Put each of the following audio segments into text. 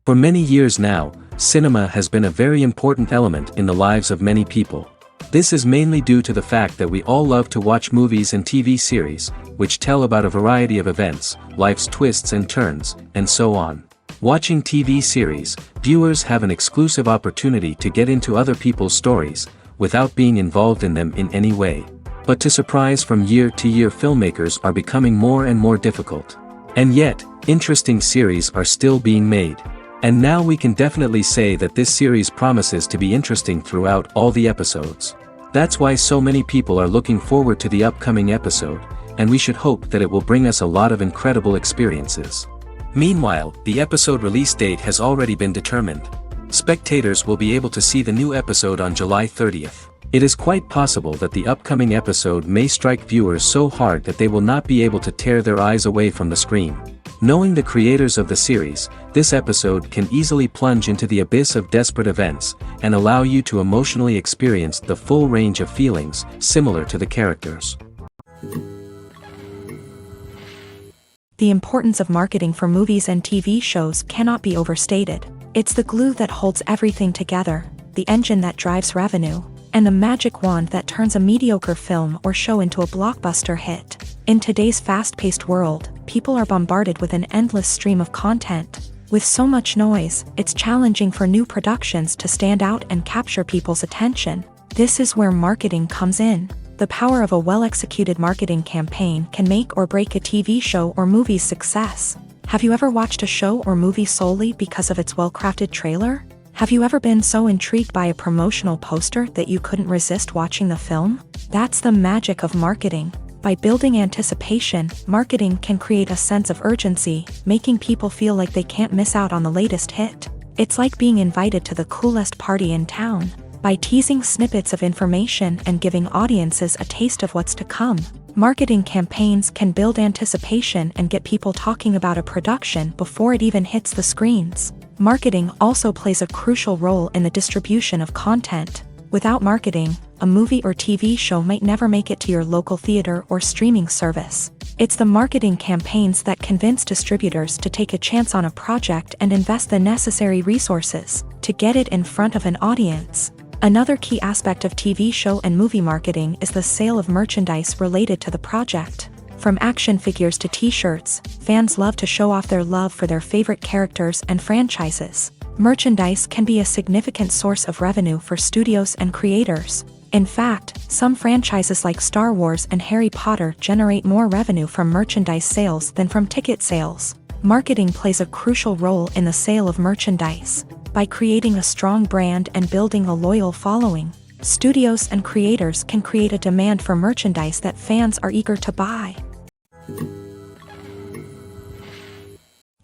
For many years now, cinema has been a very important element in the lives of many people. This is mainly due to the fact that we all love to watch movies and TV series, which tell about a variety of events, life's twists and turns, and so on. Watching TV series, viewers have an exclusive opportunity to get into other people's stories, without being involved in them in any way. But to surprise from year to year, filmmakers are becoming more and more difficult. And yet, interesting series are still being made. And now we can definitely say that this series promises to be interesting throughout all the episodes. That's why so many people are looking forward to the upcoming episode, and we should hope that it will bring us a lot of incredible experiences. Meanwhile, the episode release date has already been determined. Spectators will be able to see the new episode on July 30th. It is quite possible that the upcoming episode may strike viewers so hard that they will not be able to tear their eyes away from the screen. Knowing the creators of the series, this episode can easily plunge into the abyss of desperate events, and allow you to emotionally experience the full range of feelings, similar to the characters. The importance of marketing for movies and TV shows cannot be overstated. It's the glue that holds everything together, the engine that drives revenue, and the magic wand that turns a mediocre film or show into a blockbuster hit. In today's fast-paced world, people are bombarded with an endless stream of content. With so much noise, it's challenging for new productions to stand out and capture people's attention. This is where marketing comes in. The power of a well-executed marketing campaign can make or break a TV show or movie's success. Have you ever watched a show or movie solely because of its well-crafted trailer? Have you ever been so intrigued by a promotional poster that you couldn't resist watching the film? That's the magic of marketing. By building anticipation, marketing can create a sense of urgency, making people feel like they can't miss out on the latest hit. It's like being invited to the coolest party in town. By teasing snippets of information and giving audiences a taste of what's to come, marketing campaigns can build anticipation and get people talking about a production before it even hits the screens. Marketing also plays a crucial role in the distribution of content. Without marketing, a movie or TV show might never make it to your local theater or streaming service. It's the marketing campaigns that convince distributors to take a chance on a project and invest the necessary resources to get it in front of an audience. Another key aspect of TV show and movie marketing is the sale of merchandise related to the project. From action figures to t-shirts, fans love to show off their love for their favorite characters and franchises. Merchandise can be a significant source of revenue for studios and creators. In fact, some franchises like Star Wars and Harry Potter generate more revenue from merchandise sales than from ticket sales. Marketing plays a crucial role in the sale of merchandise. By creating a strong brand and building a loyal following, studios and creators can create a demand for merchandise that fans are eager to buy.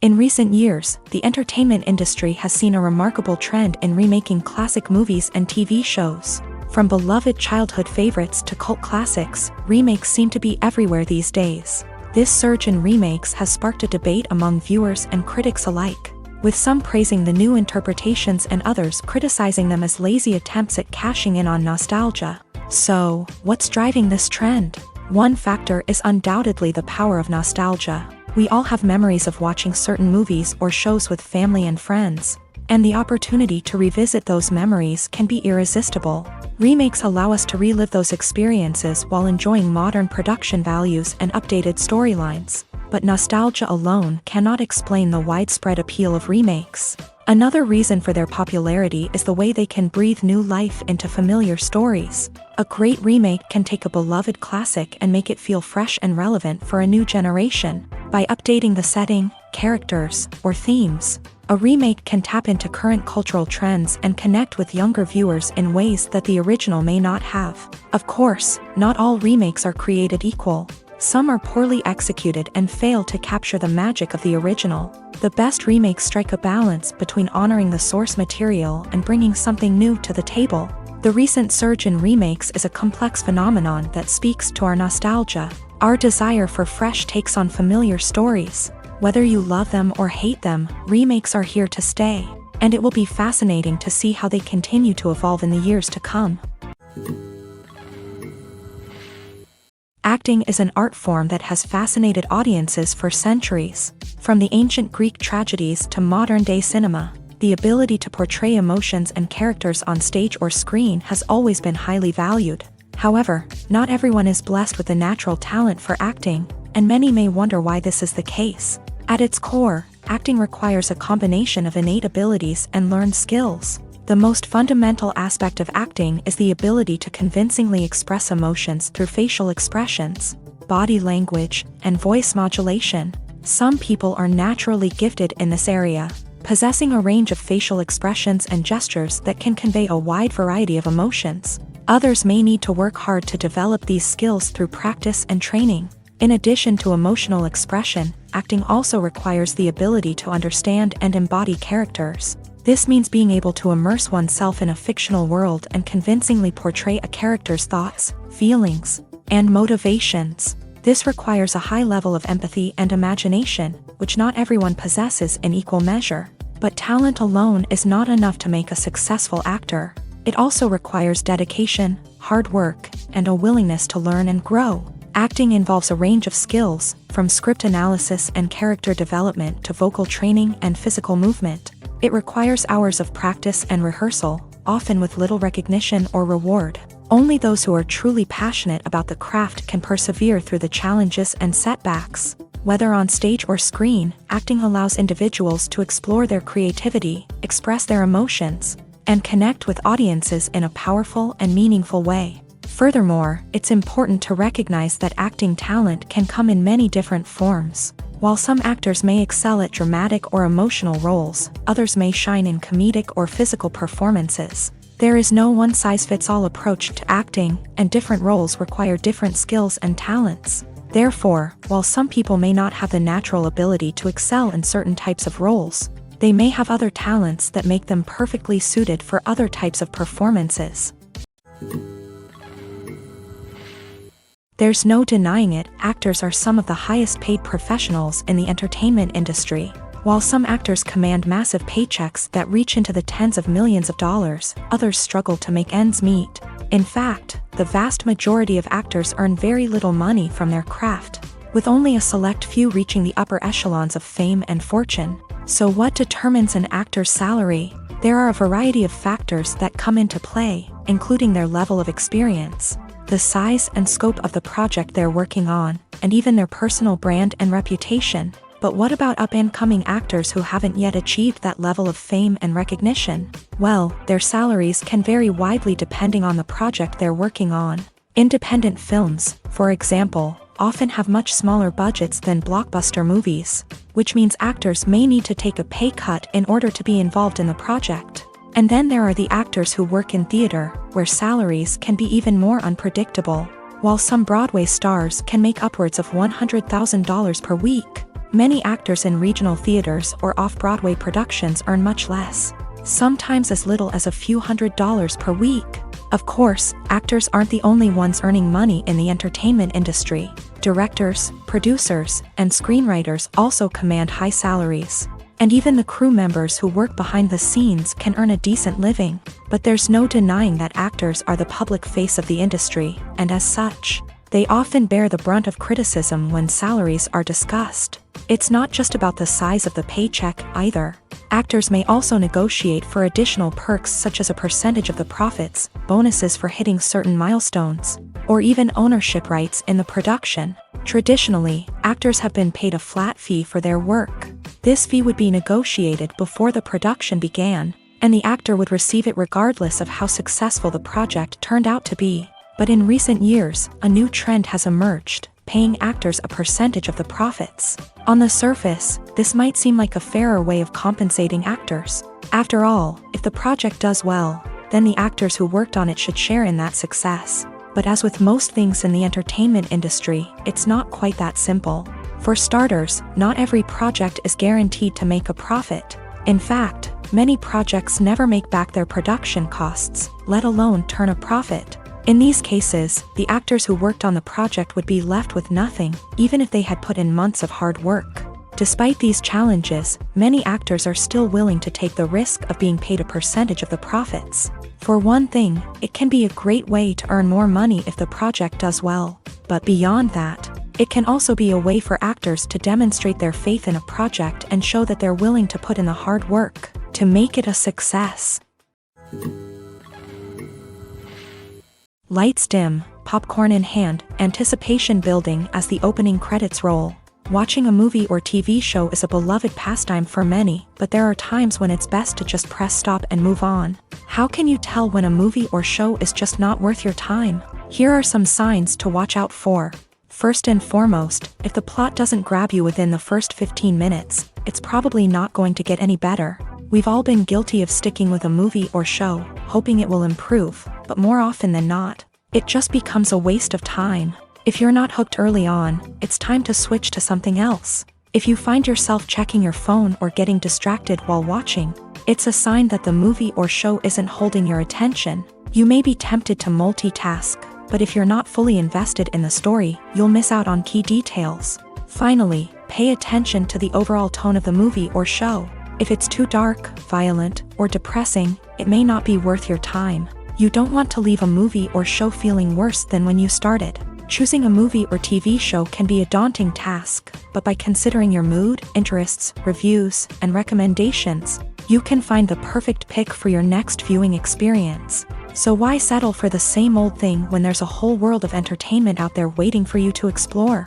In recent years, the entertainment industry has seen a remarkable trend in remaking classic movies and TV shows. From beloved childhood favorites to cult classics, remakes seem to be everywhere these days. This surge in remakes has sparked a debate among viewers and critics alike, with some praising the new interpretations and others criticizing them as lazy attempts at cashing in on nostalgia. So, what's driving this trend? One factor is undoubtedly the power of nostalgia. We all have memories of watching certain movies or shows with family and friends, and the opportunity to revisit those memories can be irresistible. Remakes allow us to relive those experiences while enjoying modern production values and updated storylines. But nostalgia alone cannot explain the widespread appeal of remakes. Another reason for their popularity is the way they can breathe new life into familiar stories. A great remake can take a beloved classic and make it feel fresh and relevant for a new generation. By updating the setting, characters, or themes, a remake can tap into current cultural trends and connect with younger viewers in ways that the original may not have. Of course, not all remakes are created equal. Some are poorly executed and fail to capture the magic of the original. The best remakes strike a balance between honoring the source material and bringing something new to the table. The recent surge in remakes is a complex phenomenon that speaks to our nostalgia, our desire for fresh takes on familiar stories. Whether you love them or hate them, remakes are here to stay, and it will be fascinating to see how they continue to evolve in the years to come. Acting is an art form that has fascinated audiences for centuries. From the ancient Greek tragedies to modern-day cinema, the ability to portray emotions and characters on stage or screen has always been highly valued. However, not everyone is blessed with a natural talent for acting, and many may wonder why this is the case. At its core, acting requires a combination of innate abilities and learned skills. The most fundamental aspect of acting is the ability to convincingly express emotions through facial expressions, body language, and voice modulation. Some people are naturally gifted in this area, possessing a range of facial expressions and gestures that can convey a wide variety of emotions. Others may need to work hard to develop these skills through practice and training. In addition to emotional expression, acting also requires the ability to understand and embody characters. This means being able to immerse oneself in a fictional world and convincingly portray a character's thoughts, feelings, and motivations. This requires a high level of empathy and imagination, which not everyone possesses in equal measure. But talent alone is not enough to make a successful actor. It also requires dedication, hard work, and a willingness to learn and grow. Acting involves a range of skills, from script analysis and character development to vocal training and physical movement. It requires hours of practice and rehearsal, often with little recognition or reward. Only those who are truly passionate about the craft can persevere through the challenges and setbacks. Whether on stage or screen, acting allows individuals to explore their creativity, express their emotions, and connect with audiences in a powerful and meaningful way. Furthermore, it's important to recognize that acting talent can come in many different forms. While some actors may excel at dramatic or emotional roles, others may shine in comedic or physical performances. There is no one-size-fits-all approach to acting, and different roles require different skills and talents. Therefore, while some people may not have the natural ability to excel in certain types of roles, they may have other talents that make them perfectly suited for other types of performances. There's no denying it, actors are some of the highest-paid professionals in the entertainment industry. While some actors command massive paychecks that reach into the tens of millions of dollars, others struggle to make ends meet. In fact, the vast majority of actors earn very little money from their craft, with only a select few reaching the upper echelons of fame and fortune. So what determines an actor's salary? There are a variety of factors that come into play, including their level of experience, the size and scope of the project they're working on, and even their personal brand and reputation. But what about up-and-coming actors who haven't yet achieved that level of fame and recognition? Well, their salaries can vary widely depending on the project they're working on. Independent films, for example, often have much smaller budgets than blockbuster movies, which means actors may need to take a pay cut in order to be involved in the project. And then there are the actors who work in theater, where salaries can be even more unpredictable. While some Broadway stars can make upwards of $100,000 per week, many actors in regional theaters or off-Broadway productions earn much less, sometimes as little as a few $100s per week. Of course, actors aren't the only ones earning money in the entertainment industry. Directors, producers, and screenwriters also command high salaries. And even the crew members who work behind the scenes can earn a decent living. But there's no denying that actors are the public face of the industry, and as such, they often bear the brunt of criticism when salaries are discussed. It's not just about the size of the paycheck, either. Actors may also negotiate for additional perks such as a percentage of the profits, bonuses for hitting certain milestones, or even ownership rights in the production. Traditionally, actors have been paid a flat fee for their work. This fee would be negotiated before the production began, and the actor would receive it regardless of how successful the project turned out to be. But in recent years, a new trend has emerged, paying actors a percentage of the profits. On the surface, this might seem like a fairer way of compensating actors. After all, if the project does well, then the actors who worked on it should share in that success. But as with most things in the entertainment industry, it's not quite that simple. For starters, not every project is guaranteed to make a profit. In fact, many projects never make back their production costs, let alone turn a profit. In these cases, the actors who worked on the project would be left with nothing, even if they had put in months of hard work. Despite these challenges, many actors are still willing to take the risk of being paid a percentage of the profits. For one thing, it can be a great way to earn more money if the project does well. But beyond that, It can also be a way for actors to demonstrate their faith in a project and show that they're willing to put in the hard work to make it a success. Lights dim, popcorn in hand, anticipation building as the opening credits roll. Watching a movie or TV show is a beloved pastime for many, but there are times when it's best to just press stop and move on. How can you tell when a movie or show is just not worth your time? Here are some signs to watch out for. First and foremost, if the plot doesn't grab you within the first 15 minutes, it's probably not going to get any better. We've all been guilty of sticking with a movie or show, hoping it will improve, but more often than not, it just becomes a waste of time. If you're not hooked early on, it's time to switch to something else. If you find yourself checking your phone or getting distracted while watching, it's a sign that the movie or show isn't holding your attention. You may be tempted to multitask, but if you're not fully invested in the story, you'll miss out on key details. Finally, pay attention to the overall tone of the movie or show. If it's too dark, violent, or depressing, it may not be worth your time. You don't want to leave a movie or show feeling worse than when you started. Choosing a movie or TV show can be a daunting task, but by considering your mood, interests, reviews, and recommendations, you can find the perfect pick for your next viewing experience. So why settle for the same old thing when there's a whole world of entertainment out there waiting for you to explore?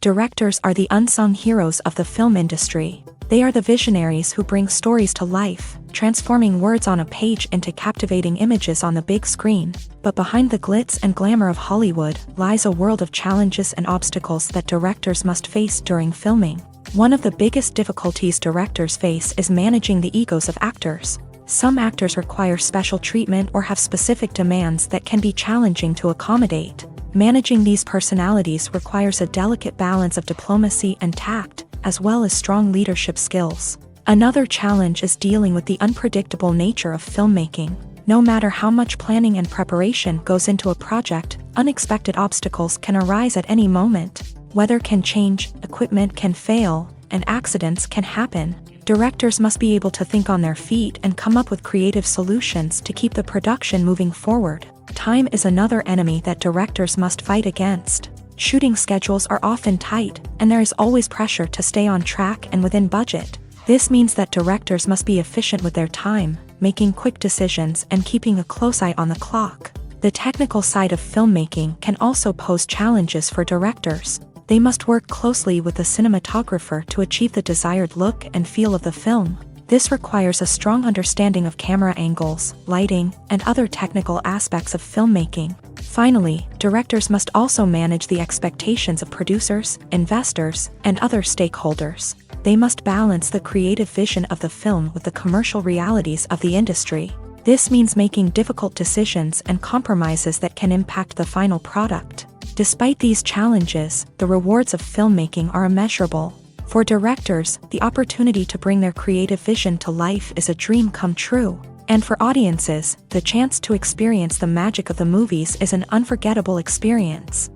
Directors are the unsung heroes of the film industry. They are the visionaries who bring stories to life, transforming words on a page into captivating images on the big screen. But behind the glitz and glamour of Hollywood lies a world of challenges and obstacles that directors must face during filming. One of the biggest difficulties directors face is managing the egos of actors. Some actors require special treatment or have specific demands that can be challenging to accommodate. Managing these personalities requires a delicate balance of diplomacy and tact, as well as strong leadership skills. Another challenge is dealing with the unpredictable nature of filmmaking. No matter how much planning and preparation goes into a project, unexpected obstacles can arise at any moment. Weather can change, equipment can fail, and accidents can happen. Directors must be able to think on their feet and come up with creative solutions to keep the production moving forward. Time is another enemy that directors must fight against. Shooting schedules are often tight, and there is always pressure to stay on track and within budget. This means that directors must be efficient with their time, making quick decisions and keeping a close eye on the clock. The technical side of filmmaking can also pose challenges for directors. They must work closely with the cinematographer to achieve the desired look and feel of the film. This requires a strong understanding of camera angles, lighting, and other technical aspects of filmmaking. Finally, directors must also manage the expectations of producers, investors, and other stakeholders. They must balance the creative vision of the film with the commercial realities of the industry. This means making difficult decisions and compromises that can impact the final product. Despite these challenges, the rewards of filmmaking are immeasurable. For directors, the opportunity to bring their creative vision to life is a dream come true. And for audiences, the chance to experience the magic of the movies is an unforgettable experience.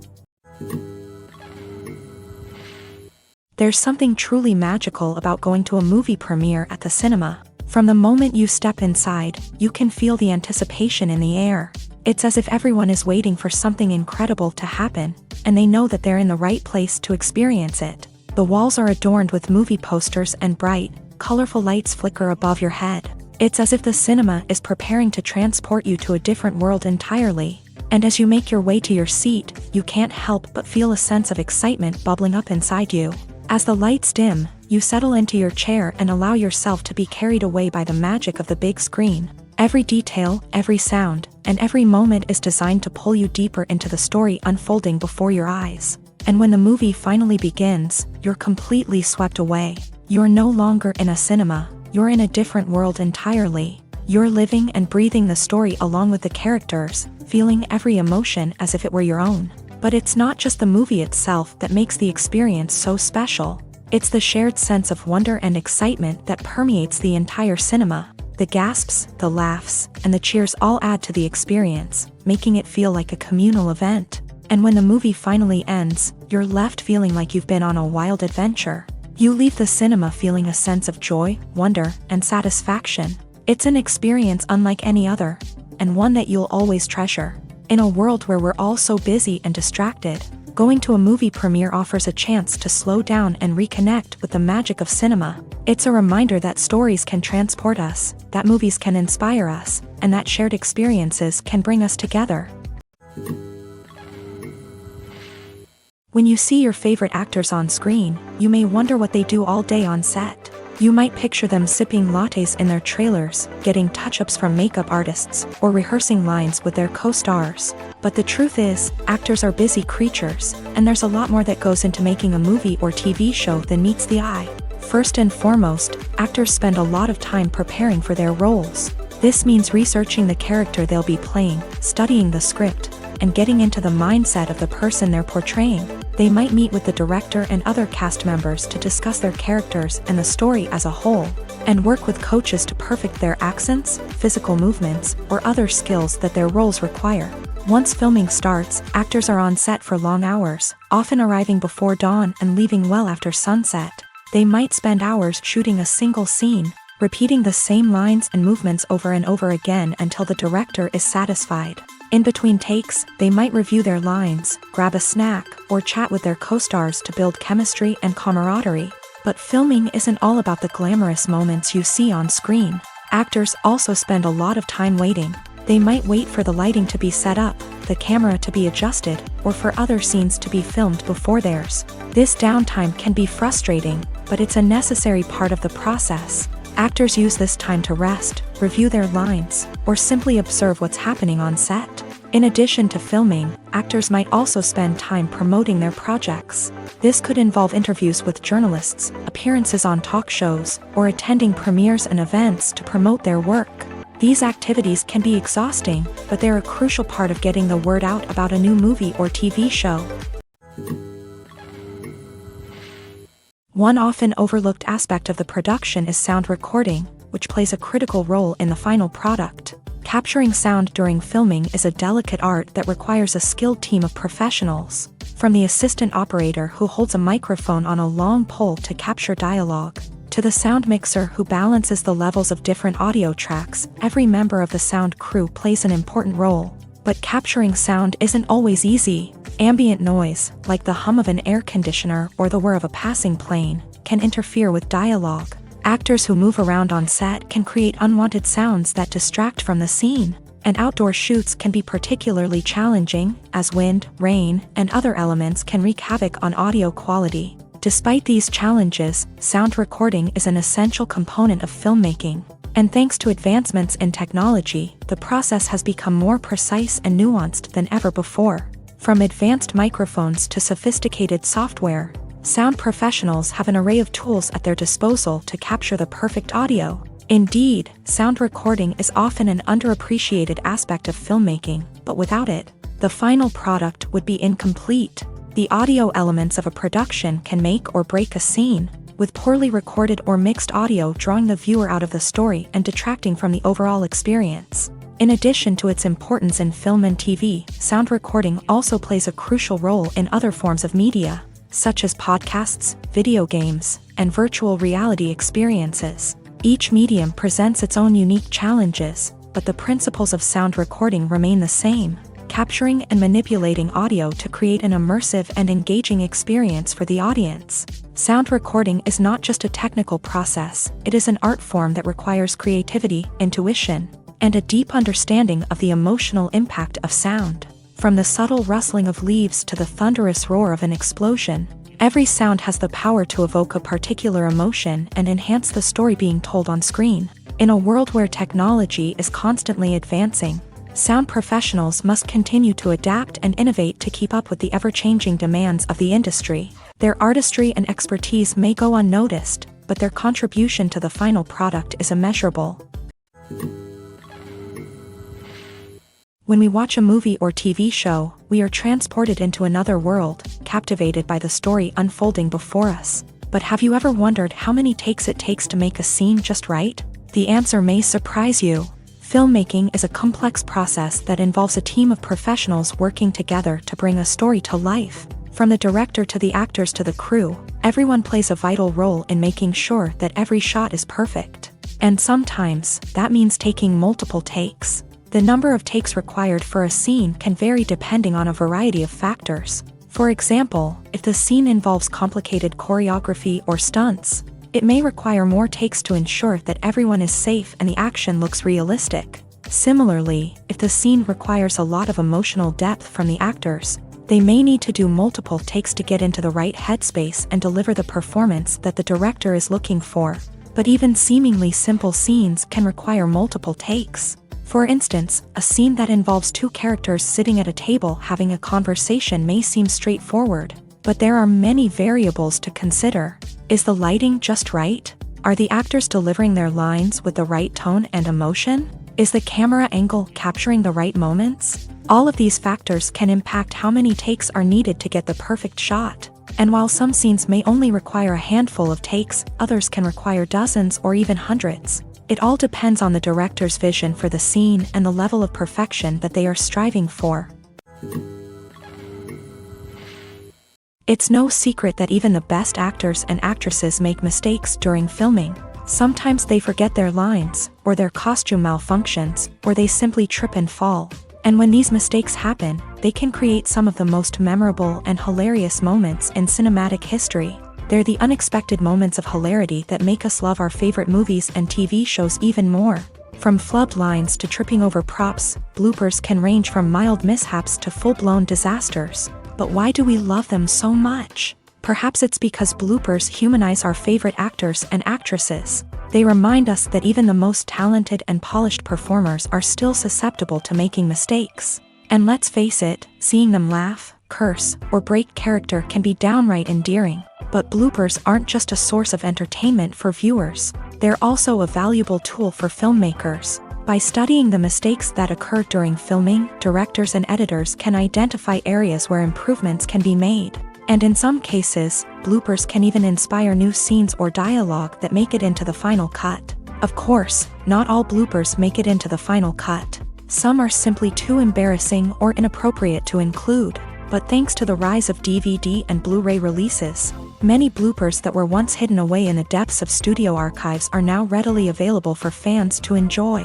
There's something truly magical about going to a movie premiere at the cinema. From the moment you step inside, you can feel the anticipation in the air. It's as if everyone is waiting for something incredible to happen, and they know that they're in the right place to experience it. The walls are adorned with movie posters and bright, colorful lights flicker above your head. It's as if the cinema is preparing to transport you to a different world entirely. And as you make your way to your seat, you can't help but feel a sense of excitement bubbling up inside you. As the lights dim, you settle into your chair and allow yourself to be carried away by the magic of the big screen. Every detail, every sound, and every moment is designed to pull you deeper into the story unfolding before your eyes. And when the movie finally begins, you're completely swept away. You're no longer in a cinema, you're in a different world entirely. You're living and breathing the story along with the characters, feeling every emotion as if it were your own. But it's not just the movie itself that makes the experience so special. It's the shared sense of wonder and excitement that permeates the entire cinema. The gasps, the laughs, and the cheers all add to the experience, making it feel like a communal event. And when the movie finally ends, you're left feeling like you've been on a wild adventure. You leave the cinema feeling a sense of joy, wonder, and satisfaction. It's an experience unlike any other, and one that you'll always treasure. In a world where we're all so busy and distracted, going to a movie premiere offers a chance to slow down and reconnect with the magic of cinema. It's a reminder that stories can transport us, that movies can inspire us, and that shared experiences can bring us together. When you see your favorite actors on screen, you may wonder what they do all day on set. You might picture them sipping lattes in their trailers, getting touch-ups from makeup artists, or rehearsing lines with their co-stars. But the truth is, actors are busy creatures, and there's a lot more that goes into making a movie or TV show than meets the eye. First and foremost, actors spend a lot of time preparing for their roles. This means researching the character they'll be playing, studying the script, and getting into the mindset of the person they're portraying. They might meet with the director and other cast members to discuss their characters and the story as a whole, and work with coaches to perfect their accents, physical movements, or other skills that their roles require. Once filming starts, actors are on set for long hours, often arriving before dawn and leaving well after sunset. They might spend hours shooting a single scene, repeating the same lines and movements over and over again until the director is satisfied. In between takes, they might review their lines, grab a snack, or chat with their co-stars to build chemistry and camaraderie. But filming isn't all about the glamorous moments you see on screen. Actors also spend a lot of time waiting. They might wait for the lighting to be set up, the camera to be adjusted, or for other scenes to be filmed before theirs. This downtime can be frustrating, but it's a necessary part of the process. Actors use this time to rest, review their lines, or simply observe what's happening on set. In addition to filming, actors might also spend time promoting their projects. This could involve interviews with journalists, appearances on talk shows, or attending premieres and events to promote their work. These activities can be exhausting, but they're a crucial part of getting the word out about a new movie or TV show. One often overlooked aspect of the production is sound recording, which plays a critical role in the final product. Capturing sound during filming is a delicate art that requires a skilled team of professionals. From the assistant operator who holds a microphone on a long pole to capture dialogue, to the sound mixer who balances the levels of different audio tracks, every member of the sound crew plays an important role. But capturing sound isn't always easy. Ambient noise, like the hum of an air conditioner or the whir of a passing plane, can interfere with dialogue. Actors who move around on set can create unwanted sounds that distract from the scene. And outdoor shoots can be particularly challenging, as wind, rain, and other elements can wreak havoc on audio quality. Despite these challenges, sound recording is an essential component of filmmaking. And thanks to advancements in technology, the process has become more precise and nuanced than ever before. From advanced microphones to sophisticated software, sound professionals have an array of tools at their disposal to capture the perfect audio. Indeed, sound recording is often an underappreciated aspect of filmmaking, but without it, the final product would be incomplete. The audio elements of a production can make or break a scene, with poorly recorded or mixed audio drawing the viewer out of the story and detracting from the overall experience. In addition to its importance in film and TV, sound recording also plays a crucial role in other forms of media, such as podcasts, video games, and virtual reality experiences. Each medium presents its own unique challenges, but the principles of sound recording remain the same: capturing and manipulating audio to create an immersive and engaging experience for the audience. Sound recording is not just a technical process, it is an art form that requires creativity, intuition, and a deep understanding of the emotional impact of sound. From the subtle rustling of leaves to the thunderous roar of an explosion, every sound has the power to evoke a particular emotion and enhance the story being told on screen. In a world where technology is constantly advancing, sound professionals must continue to adapt and innovate to keep up with the ever-changing demands of the industry. Their artistry and expertise may go unnoticed, but their contribution to the final product is immeasurable. When we watch a movie or TV show, we are transported into another world, captivated by the story unfolding before us. But have you ever wondered how many takes it takes to make a scene just right? The answer may surprise you. Filmmaking is a complex process that involves a team of professionals working together to bring a story to life. From the director to the actors to the crew, everyone plays a vital role in making sure that every shot is perfect. And sometimes, that means taking multiple takes. The number of takes required for a scene can vary depending on a variety of factors. For example, if the scene involves complicated choreography or stunts, it may require more takes to ensure that everyone is safe and the action looks realistic. Similarly, if the scene requires a lot of emotional depth from the actors, they may need to do multiple takes to get into the right headspace and deliver the performance that the director is looking for. But even seemingly simple scenes can require multiple takes. For instance, a scene that involves two characters sitting at a table having a conversation may seem straightforward, but there are many variables to consider. Is the lighting just right? Are the actors delivering their lines with the right tone and emotion? Is the camera angle capturing the right moments? All of these factors can impact how many takes are needed to get the perfect shot. And while some scenes may only require a handful of takes, others can require dozens or even hundreds. It all depends on the director's vision for the scene and the level of perfection that they are striving for. It's no secret that even the best actors and actresses make mistakes during filming. Sometimes they forget their lines, or their costume malfunctions, or they simply trip and fall. And when these mistakes happen, they can create some of the most memorable and hilarious moments in cinematic history. They're the unexpected moments of hilarity that make us love our favorite movies and TV shows even more. From flubbed lines to tripping over props, bloopers can range from mild mishaps to full-blown disasters. But why do we love them so much? Perhaps it's because bloopers humanize our favorite actors and actresses. They remind us that even the most talented and polished performers are still susceptible to making mistakes. And let's face it, seeing them laugh, curse, or break character can be downright endearing. But bloopers aren't just a source of entertainment for viewers. They're also a valuable tool for filmmakers. By studying the mistakes that occur during filming, directors and editors can identify areas where improvements can be made. And in some cases, bloopers can even inspire new scenes or dialogue that make it into the final cut. Of course, not all bloopers make it into the final cut. Some are simply too embarrassing or inappropriate to include. But thanks to the rise of DVD and Blu-ray releases, many bloopers that were once hidden away in the depths of studio archives are now readily available for fans to enjoy.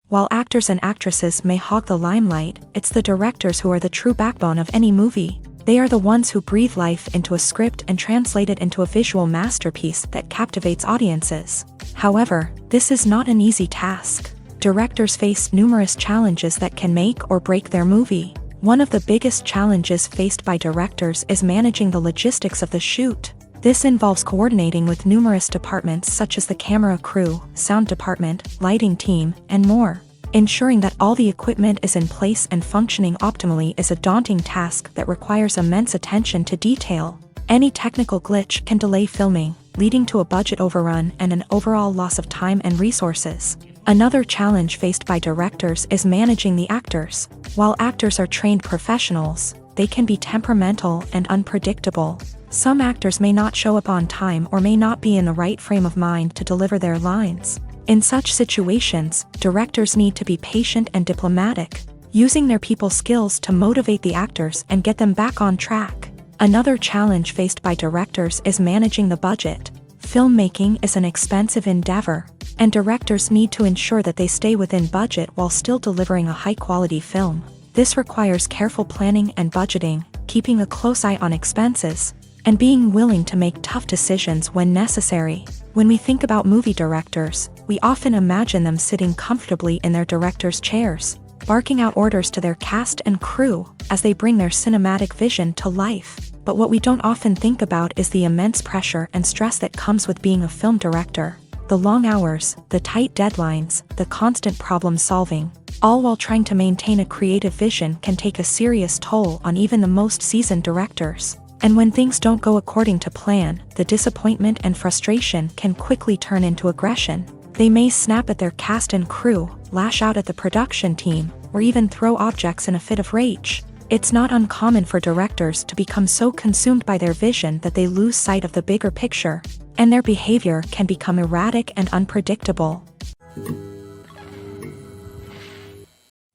While actors and actresses may hog the limelight, it's the directors who are the true backbone of any movie. They are the ones who breathe life into a script and translate it into a visual masterpiece that captivates audiences. However, this is not an easy task. Directors face numerous challenges that can make or break their movie. One of the biggest challenges faced by directors is managing the logistics of the shoot. This involves coordinating with numerous departments such as the camera crew, sound department, lighting team, and more. Ensuring that all the equipment is in place and functioning optimally is a daunting task that requires immense attention to detail. Any technical glitch can delay filming, leading to a budget overrun and an overall loss of time and resources. Another challenge faced by directors is managing the actors. While actors are trained professionals, they can be temperamental and unpredictable. Some actors may not show up on time or may not be in the right frame of mind to deliver their lines. In such situations, directors need to be patient and diplomatic, using their people skills to motivate the actors and get them back on track. Another challenge faced by directors is managing the budget. Filmmaking is an expensive endeavor, and directors need to ensure that they stay within budget while still delivering a high-quality film. This requires careful planning and budgeting, keeping a close eye on expenses, and being willing to make tough decisions when necessary. When we think about movie directors, we often imagine them sitting comfortably in their director's chairs, barking out orders to their cast and crew as they bring their cinematic vision to life. But what we don't often think about is the immense pressure and stress that comes with being a film director. The long hours, the tight deadlines, the constant problem solving, all while trying to maintain a creative vision can take a serious toll on even the most seasoned directors. And when things don't go according to plan, the disappointment and frustration can quickly turn into aggression. They may snap at their cast and crew, lash out at the production team, or even throw objects in a fit of rage. It's not uncommon for directors to become so consumed by their vision that they lose sight of the bigger picture, and their behavior can become erratic and unpredictable.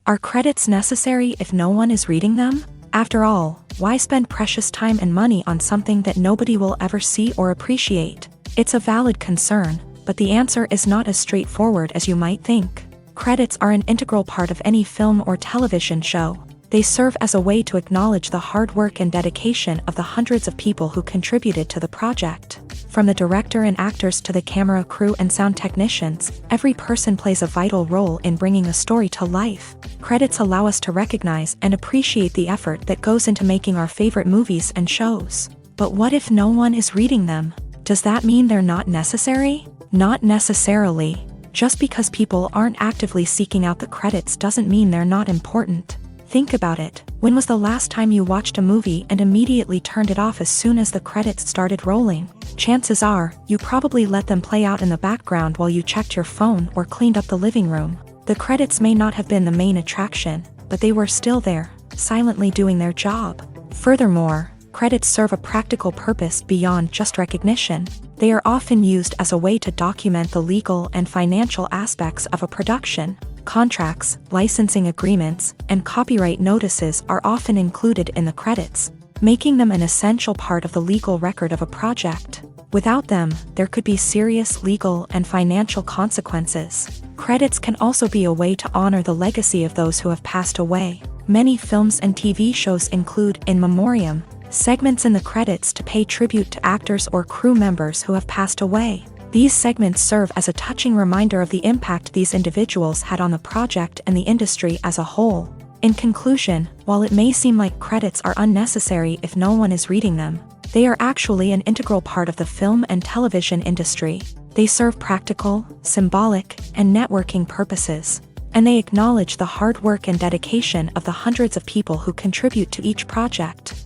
Are credits necessary if no one is reading them? After all, why spend precious time and money on something that nobody will ever see or appreciate? It's a valid concern, But the answer is not as straightforward as you might think. Credits are an integral part of any film or television show. They serve as a way to acknowledge the hard work and dedication of the hundreds of people who contributed to the project. From the director and actors to the camera crew and sound technicians, every person plays a vital role in bringing a story to life. Credits allow us to recognize and appreciate the effort that goes into making our favorite movies and shows. But what if no one is reading them? Does that mean they're not necessary? Not necessarily. Just because people aren't actively seeking out the credits doesn't mean they're not important. Think about it. When was the last time you watched a movie and immediately turned it off as soon as the credits started rolling? Chances are, you probably let them play out in the background while you checked your phone or cleaned up the living room. The credits may not have been the main attraction, but they were still there, silently doing their job. Furthermore, credits serve a practical purpose beyond just recognition. They are often used as a way to document the legal and financial aspects of a production. Contracts, licensing agreements, and copyright notices are often included in the credits, making them an essential part of the legal record of a project. Without them, there could be serious legal and financial consequences. Credits can also be a way to honor the legacy of those who have passed away. Many films and TV shows include in memoriam segments in the credits to pay tribute to actors or crew members who have passed away. These segments serve as a touching reminder of the impact these individuals had on the project and the industry as a whole. In conclusion, while it may seem like credits are unnecessary if no one is reading them, they are actually an integral part of the film and television industry. They serve practical, symbolic, and networking purposes, and they acknowledge the hard work and dedication of the hundreds of people who contribute to each project.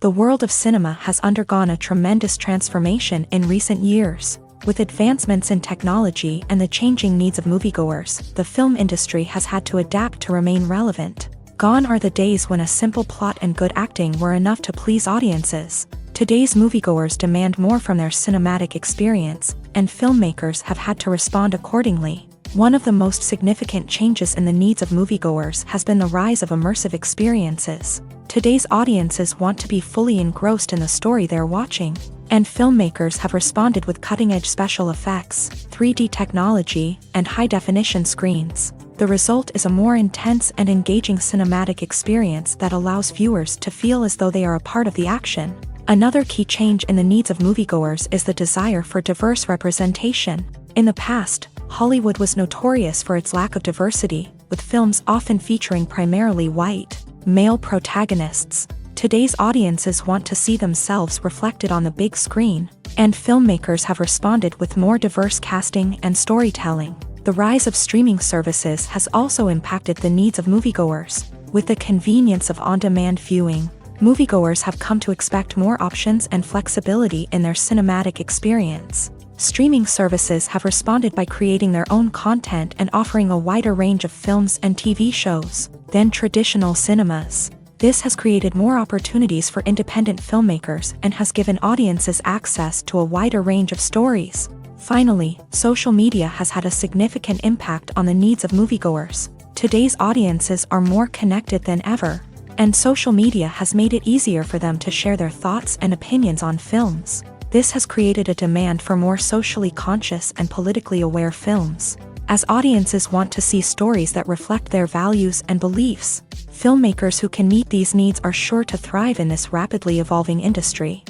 The world of cinema has undergone a tremendous transformation in recent years. With advancements in technology and the changing needs of moviegoers, the film industry has had to adapt to remain relevant. Gone are the days when a simple plot and good acting were enough to please audiences. Today's moviegoers demand more from their cinematic experience, and filmmakers have had to respond accordingly. One of the most significant changes in the needs of moviegoers has been the rise of immersive experiences. Today's audiences want to be fully engrossed in the story they're watching, and filmmakers have responded with cutting-edge special effects, 3D technology, and high-definition screens. The result is a more intense and engaging cinematic experience that allows viewers to feel as though they are a part of the action. Another key change in the needs of moviegoers is the desire for diverse representation. In the past, Hollywood was notorious for its lack of diversity, with films often featuring primarily white, male protagonists. Today's audiences want to see themselves reflected on the big screen, and filmmakers have responded with more diverse casting and storytelling. The rise of streaming services has also impacted the needs of moviegoers. With the convenience of on-demand viewing, moviegoers have come to expect more options and flexibility in their cinematic experience. Streaming services have responded by creating their own content and offering a wider range of films and TV shows than traditional cinemas. This has created more opportunities for independent filmmakers and has given audiences access to a wider range of stories. Finally, social media has had a significant impact on the needs of moviegoers. Today's audiences are more connected than ever, and social media has made it easier for them to share their thoughts and opinions on films. This has created a demand for more socially conscious and politically aware films. As audiences want to see stories that reflect their values and beliefs, filmmakers who can meet these needs are sure to thrive in this rapidly evolving industry.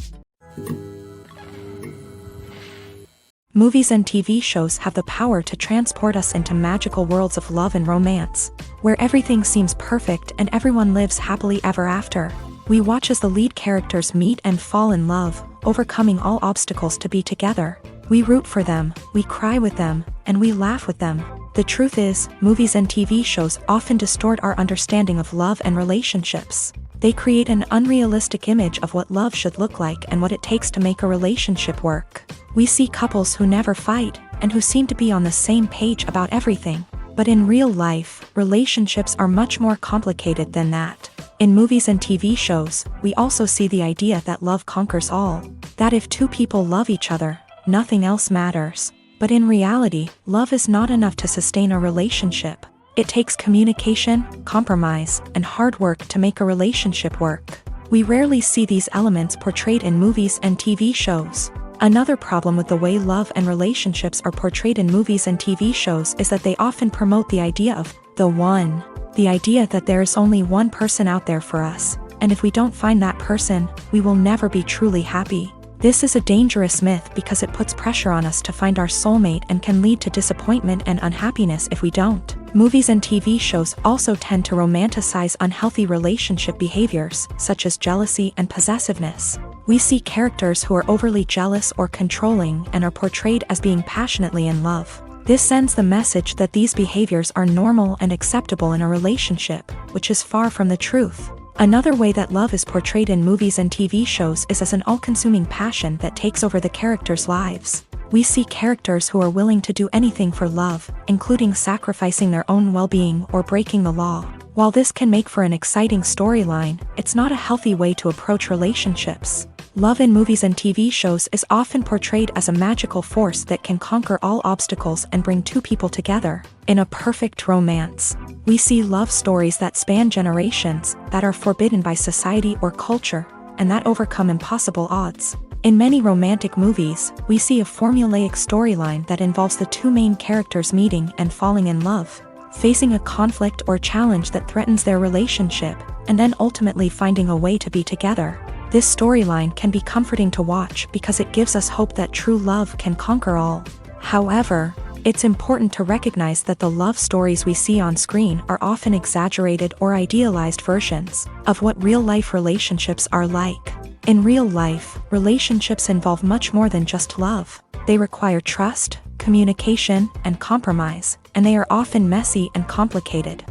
Movies and TV shows have the power to transport us into magical worlds of love and romance, where everything seems perfect and everyone lives happily ever after. We watch as the lead characters meet and fall in love, overcoming all obstacles to be together. We root for them, we cry with them, and we laugh with them. The truth is, movies and TV shows often distort our understanding of love and relationships. They create an unrealistic image of what love should look like and what it takes to make a relationship work. We see couples who never fight, and who seem to be on the same page about everything. But in real life, relationships are much more complicated than that. In movies and TV shows, we also see the idea that love conquers all. That if two people love each other, nothing else matters. But in reality, love is not enough to sustain a relationship. It takes communication, compromise, and hard work to make a relationship work. We rarely see these elements portrayed in movies and TV shows. Another problem with the way love and relationships are portrayed in movies and TV shows is that they often promote the idea of the one. The idea that there is only one person out there for us, and if we don't find that person, we will never be truly happy. This is a dangerous myth because it puts pressure on us to find our soulmate and can lead to disappointment and unhappiness if we don't. Movies and TV shows also tend to romanticize unhealthy relationship behaviors, such as jealousy and possessiveness. We see characters who are overly jealous or controlling and are portrayed as being passionately in love. This sends the message that these behaviors are normal and acceptable in a relationship, which is far from the truth. Another way that love is portrayed in movies and TV shows is as an all-consuming passion that takes over the characters' lives. We see characters who are willing to do anything for love, including sacrificing their own well-being or breaking the law. While this can make for an exciting storyline, it's not a healthy way to approach relationships. Love in movies and TV shows is often portrayed as a magical force that can conquer all obstacles and bring two people together in a perfect romance. We see love stories that span generations, that are forbidden by society or culture, and that overcome impossible odds. In many romantic movies, we see a formulaic storyline that involves the two main characters meeting and falling in love, facing a conflict or challenge that threatens their relationship, and then ultimately finding a way to be together. This storyline can be comforting to watch because it gives us hope that true love can conquer all. However, it's important to recognize that the love stories we see on screen are often exaggerated or idealized versions of what real-life relationships are like. In real life, relationships involve much more than just love. They require trust, communication, and compromise, and they are often messy and complicated.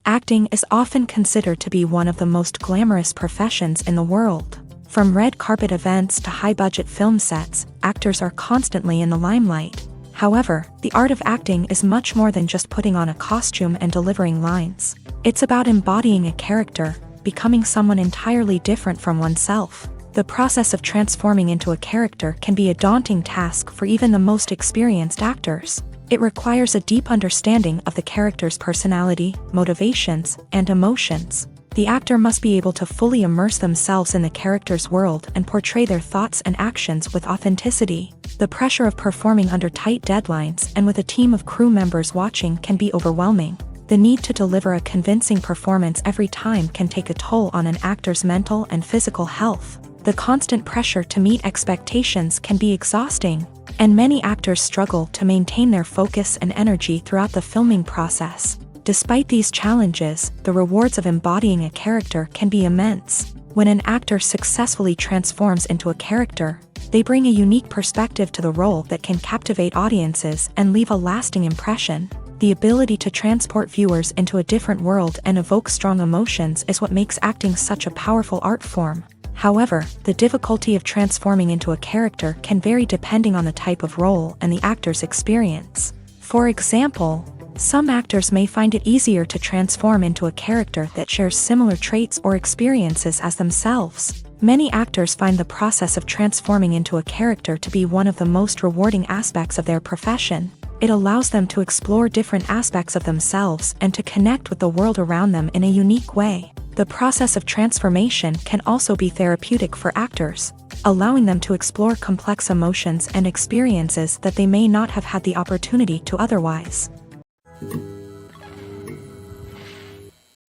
Acting is often considered to be one of the most glamorous professions in the world. From red carpet events to high-budget film sets, actors are constantly in the limelight. However, the art of acting is much more than just putting on a costume and delivering lines. It's about embodying a character, becoming someone entirely different from oneself. The process of transforming into a character can be a daunting task for even the most experienced actors. It requires a deep understanding of the character's personality, motivations, and emotions. The actor must be able to fully immerse themselves in the character's world and portray their thoughts and actions with authenticity. The pressure of performing under tight deadlines and with a team of crew members watching can be overwhelming. The need to deliver a convincing performance every time can take a toll on an actor's mental and physical health. The constant pressure to meet expectations can be exhausting, and many actors struggle to maintain their focus and energy throughout the filming process. Despite these challenges, the rewards of embodying a character can be immense. When an actor successfully transforms into a character, they bring a unique perspective to the role that can captivate audiences and leave a lasting impression. The ability to transport viewers into a different world and evoke strong emotions is what makes acting such a powerful art form. However, the difficulty of transforming into a character can vary depending on the type of role and the actor's experience. For example, some actors may find it easier to transform into a character that shares similar traits or experiences as themselves. Many actors find the process of transforming into a character to be one of the most rewarding aspects of their profession. It allows them to explore different aspects of themselves and to connect with the world around them in a unique way. The process of transformation can also be therapeutic for actors, allowing them to explore complex emotions and experiences that they may not have had the opportunity to otherwise.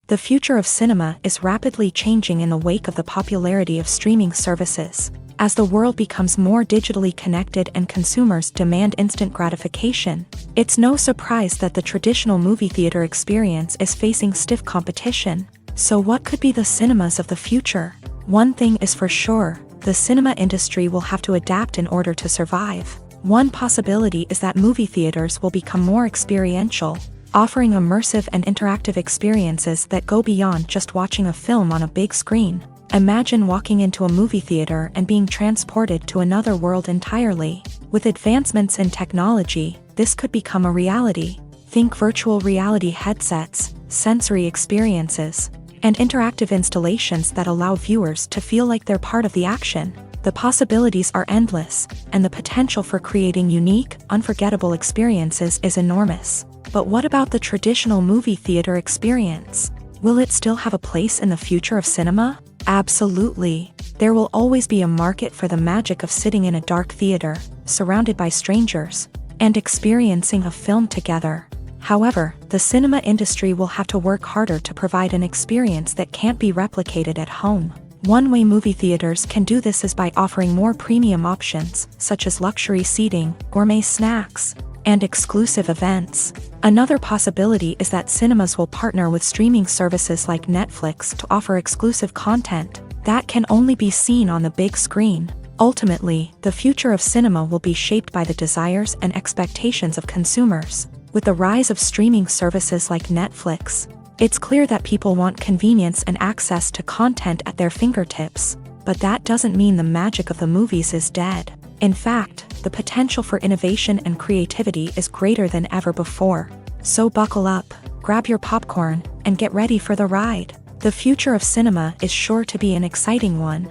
The future of cinema is rapidly changing in the wake of the popularity of streaming services. As the world becomes more digitally connected and consumers demand instant gratification, it's no surprise that the traditional movie theater experience is facing stiff competition. So what could be the cinemas of the future? One thing is for sure, the cinema industry will have to adapt in order to survive. One possibility is that movie theaters will become more experiential, offering immersive and interactive experiences that go beyond just watching a film on a big screen. Imagine walking into a movie theater and being transported to another world entirely. With advancements in technology, this could become a reality. Think virtual reality headsets, sensory experiences, and interactive installations that allow viewers to feel like they're part of the action. The possibilities are endless, and the potential for creating unique, unforgettable experiences is enormous. But what about the traditional movie theater experience? Will it still have a place in the future of cinema? Absolutely. There will always be a market for the magic of sitting in a dark theater, surrounded by strangers, and experiencing a film together. However, the cinema industry will have to work harder to provide an experience that can't be replicated at home. One way movie theaters can do this is by offering more premium options, such as luxury seating, gourmet snacks, and exclusive events. Another possibility is that cinemas will partner with streaming services like Netflix to offer exclusive content that can only be seen on the big screen. Ultimately, the future of cinema will be shaped by the desires and expectations of consumers. With the rise of streaming services like Netflix, it's clear that people want convenience and access to content at their fingertips. But that doesn't mean the magic of the movies is dead. In fact, the potential for innovation and creativity is greater than ever before. So buckle up, grab your popcorn, and get ready for the ride. The future of cinema is sure to be an exciting one.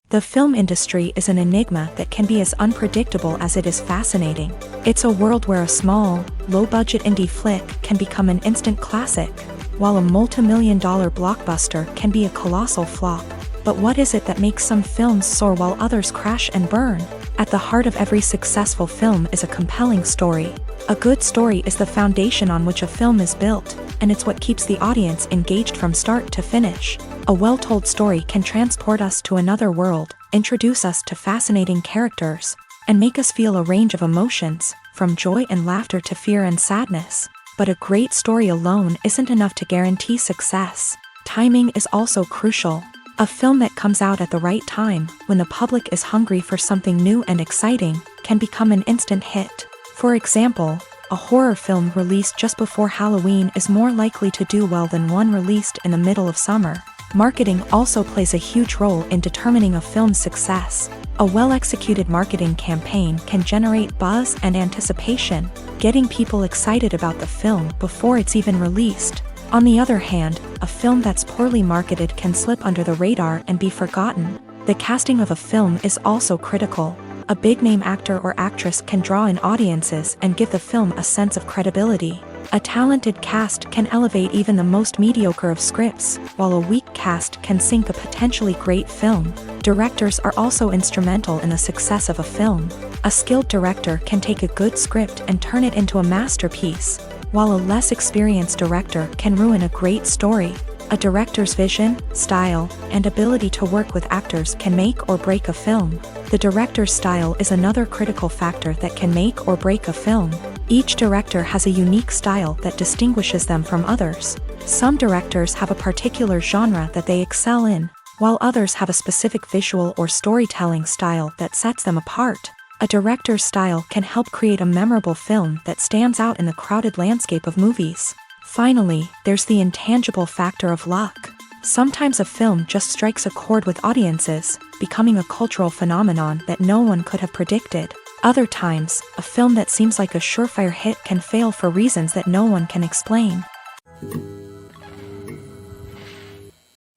The film industry is an enigma that can be as unpredictable as it is fascinating. It's a world where a small, low-budget indie flick can become an instant classic, while a multi-million-dollar blockbuster can be a colossal flop. But what is it that makes some films soar while others crash and burn? At the heart of every successful film is a compelling story. A good story is the foundation on which a film is built, and it's what keeps the audience engaged from start to finish. A well-told story can transport us to another world, introduce us to fascinating characters, and make us feel a range of emotions, from joy and laughter to fear and sadness. But a great story alone isn't enough to guarantee success. Timing is also crucial. A film that comes out at the right time, when the public is hungry for something new and exciting, can become an instant hit. For example, a horror film released just before Halloween is more likely to do well than one released in the middle of summer. Marketing also plays a huge role in determining a film's success. A well-executed marketing campaign can generate buzz and anticipation, getting people excited about the film before it's even released. On the other hand, a film that's poorly marketed can slip under the radar and be forgotten. The casting of a film is also critical. A big-name actor or actress can draw in audiences and give the film a sense of credibility. A talented cast can elevate even the most mediocre of scripts, while a weak cast can sink a potentially great film. Directors are also instrumental in the success of a film. A skilled director can take a good script and turn it into a masterpiece, while a less experienced director can ruin a great story. A director's vision, style, and ability to work with actors can make or break a film. The director's style is another critical factor that can make or break a film. Each director has a unique style that distinguishes them from others. Some directors have a particular genre that they excel in, while others have a specific visual or storytelling style that sets them apart. A director's style can help create a memorable film that stands out in the crowded landscape of movies. Finally, there's the intangible factor of luck. Sometimes a film just strikes a chord with audiences, becoming a cultural phenomenon that no one could have predicted. Other times, a film that seems like a surefire hit can fail for reasons that no one can explain.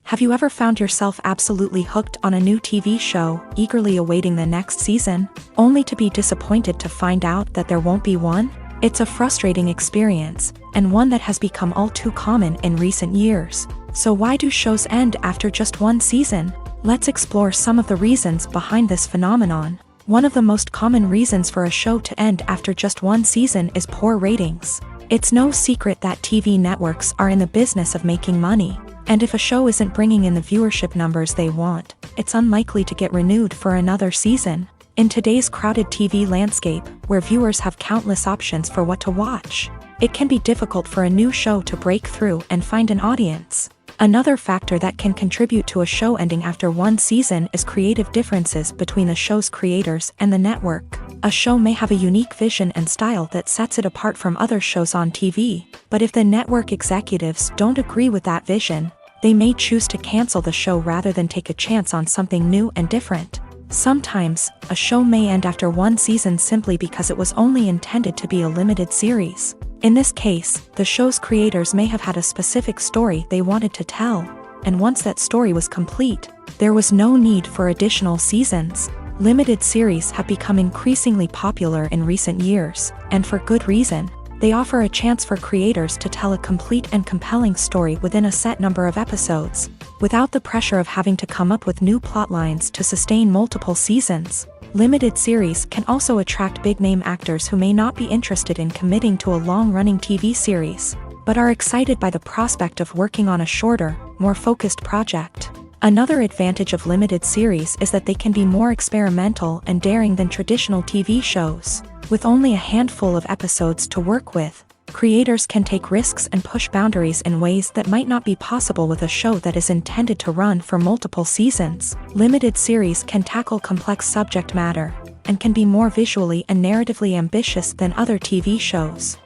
Have you ever found yourself absolutely hooked on a new TV show, eagerly awaiting the next season, only to be disappointed to find out that there won't be one? It's a frustrating experience, and one that has become all too common in recent years. So why do shows end after just one season? Let's explore some of the reasons behind this phenomenon. One of the most common reasons for a show to end after just one season is poor ratings. It's no secret that TV networks are in the business of making money, and if a show isn't bringing in the viewership numbers they want, it's unlikely to get renewed for another season. In today's crowded TV landscape, where viewers have countless options for what to watch, it can be difficult for a new show to break through and find an audience. Another factor that can contribute to a show ending after one season is creative differences between the show's creators and the network. A show may have a unique vision and style that sets it apart from other shows on TV, but if the network executives don't agree with that vision, they may choose to cancel the show rather than take a chance on something new and different. Sometimes, a show may end after one season simply because it was only intended to be a limited series. In this case, the show's creators may have had a specific story they wanted to tell, and once that story was complete, there was no need for additional seasons. Limited series have become increasingly popular in recent years, and for good reason. They offer a chance for creators to tell a complete and compelling story within a set number of episodes, without the pressure of having to come up with new plotlines to sustain multiple seasons. Limited series can also attract big-name actors who may not be interested in committing to a long-running TV series, but are excited by the prospect of working on a shorter, more focused project. Another advantage of limited series is that they can be more experimental and daring than traditional TV shows. With only a handful of episodes to work with, creators can take risks and push boundaries in ways that might not be possible with a show that is intended to run for multiple seasons. Limited series can tackle complex subject matter, and can be more visually and narratively ambitious than other TV shows.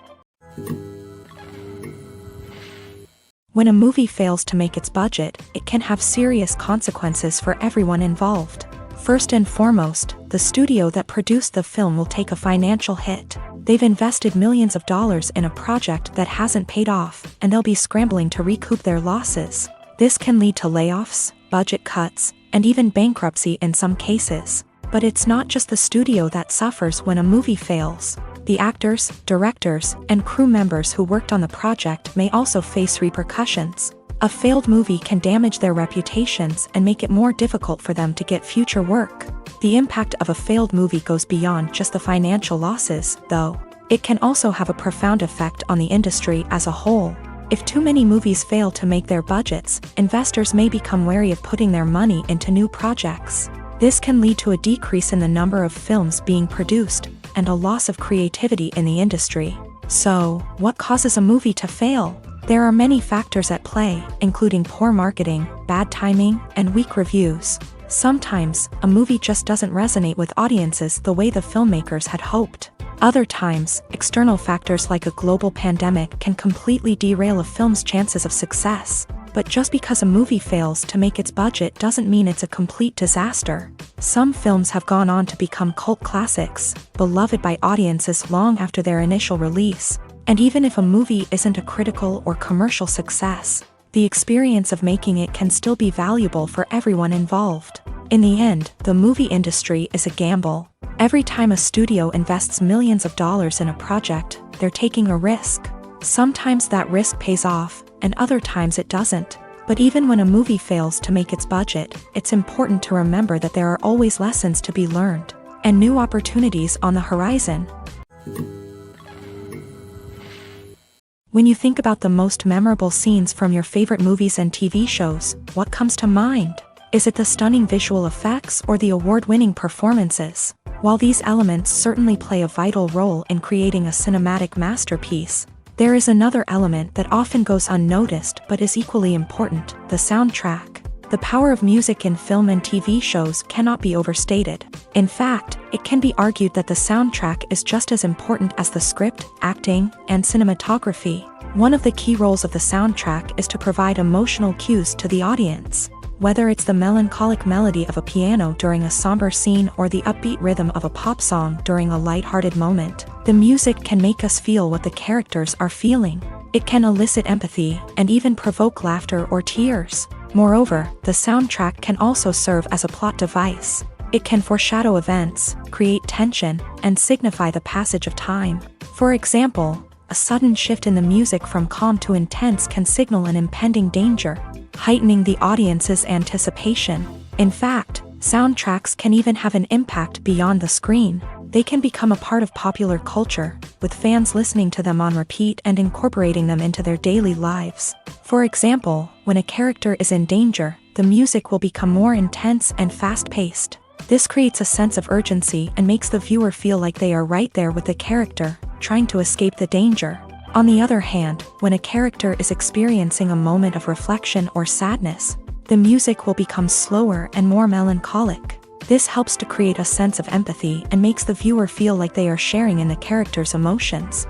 When a movie fails to make its budget, it can have serious consequences for everyone involved. First and foremost, the studio that produced the film will take a financial hit. They've invested millions of dollars in a project that hasn't paid off, and they'll be scrambling to recoup their losses. This can lead to layoffs, budget cuts, and even bankruptcy in some cases. But it's not just the studio that suffers when a movie fails. The actors, directors, and crew members who worked on the project may also face repercussions. A failed movie can damage their reputations and make it more difficult for them to get future work. The impact of a failed movie goes beyond just the financial losses, though. It can also have a profound effect on the industry as a whole. If too many movies fail to make their budgets, investors may become wary of putting their money into new projects. This can lead to a decrease in the number of films being produced, and a loss of creativity in the industry. So, what causes a movie to fail? There are many factors at play, including poor marketing, bad timing, and weak reviews. Sometimes, a movie just doesn't resonate with audiences the way the filmmakers had hoped. Other times, external factors like a global pandemic can completely derail a film's chances of success. But just because a movie fails to make its budget doesn't mean it's a complete disaster. Some films have gone on to become cult classics, beloved by audiences long after their initial release. And even if a movie isn't a critical or commercial success, the experience of making it can still be valuable for everyone involved. In the end, the movie industry is a gamble. Every time a studio invests millions of dollars in a project, they're taking a risk. Sometimes that risk pays off, and other times it doesn't. But even when a movie fails to make its budget, it's important to remember that there are always lessons to be learned, and new opportunities on the horizon. When you think about the most memorable scenes from your favorite movies and TV shows, what comes to mind? Is it the stunning visual effects or the award-winning performances? While these elements certainly play a vital role in creating a cinematic masterpiece, there is another element that often goes unnoticed but is equally important: the soundtrack. The power of music in film and TV shows cannot be overstated. In fact, it can be argued that the soundtrack is just as important as the script, acting, and cinematography. One of the key roles of the soundtrack is to provide emotional cues to the audience. Whether it's the melancholic melody of a piano during a somber scene or the upbeat rhythm of a pop song during a light-hearted moment, the music can make us feel what the characters are feeling. It can elicit empathy and even provoke laughter or tears. Moreover, the soundtrack can also serve as a plot device. It can foreshadow events, create tension, and signify the passage of time. For example, a sudden shift in the music from calm to intense can signal an impending danger, heightening the audience's anticipation. In fact, soundtracks can even have an impact beyond the screen. They can become a part of popular culture, with fans listening to them on repeat and incorporating them into their daily lives. For example, when a character is in danger, the music will become more intense and fast-paced. This creates a sense of urgency and makes the viewer feel like they are right there with the character, trying to escape the danger. On the other hand, when a character is experiencing a moment of reflection or sadness, the music will become slower and more melancholic. This helps to create a sense of empathy and makes the viewer feel like they are sharing in the character's emotions.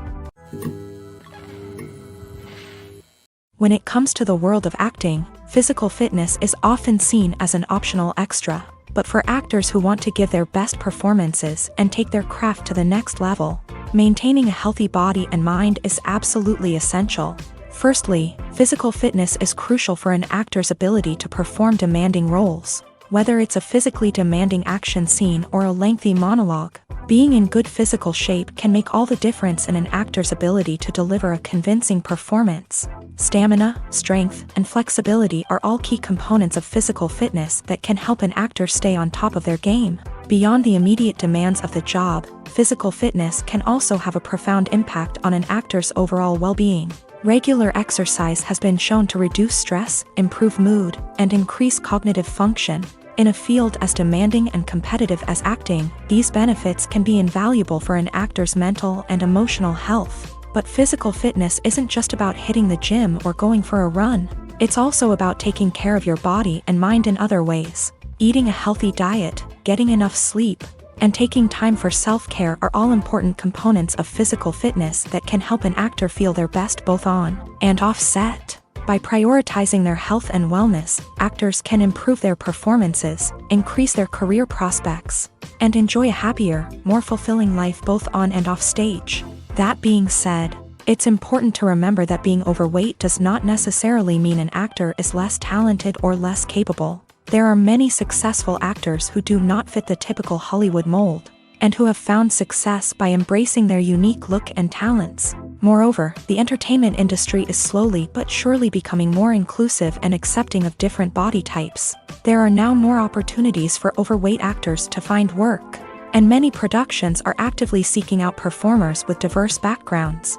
When it comes to the world of acting, physical fitness is often seen as an optional extra. But for actors who want to give their best performances and take their craft to the next level, maintaining a healthy body and mind is absolutely essential. Firstly, physical fitness is crucial for an actor's ability to perform demanding roles. Whether it's a physically demanding action scene or a lengthy monologue, Being in good physical shape can make all the difference in an actor's ability to deliver a convincing performance. Stamina, strength, and flexibility are all key components of physical fitness that can help an actor stay on top of their game. Beyond the immediate demands of the job, physical fitness can also have a profound impact on an actor's overall well-being. Regular exercise has been shown to reduce stress, improve mood, and increase cognitive function. In a field as demanding and competitive as acting, these benefits can be invaluable for an actor's mental and emotional health. But physical fitness isn't just about hitting the gym or going for a run. It's also about taking care of your body and mind in other ways. Eating a healthy diet, getting enough sleep, and taking time for self-care are all important components of physical fitness that can help an actor feel their best both on and off set. By prioritizing their health and wellness, actors can improve their performances, increase their career prospects, and enjoy a happier, more fulfilling life both on and off stage. That being said, it's important to remember that being overweight does not necessarily mean an actor is less talented or less capable. There are many successful actors who do not fit the typical Hollywood mold, and who have found success by embracing their unique look and talents. Moreover, the entertainment industry is slowly but surely becoming more inclusive and accepting of different body types. There are now more opportunities for overweight actors to find work, and many productions are actively seeking out performers with diverse backgrounds.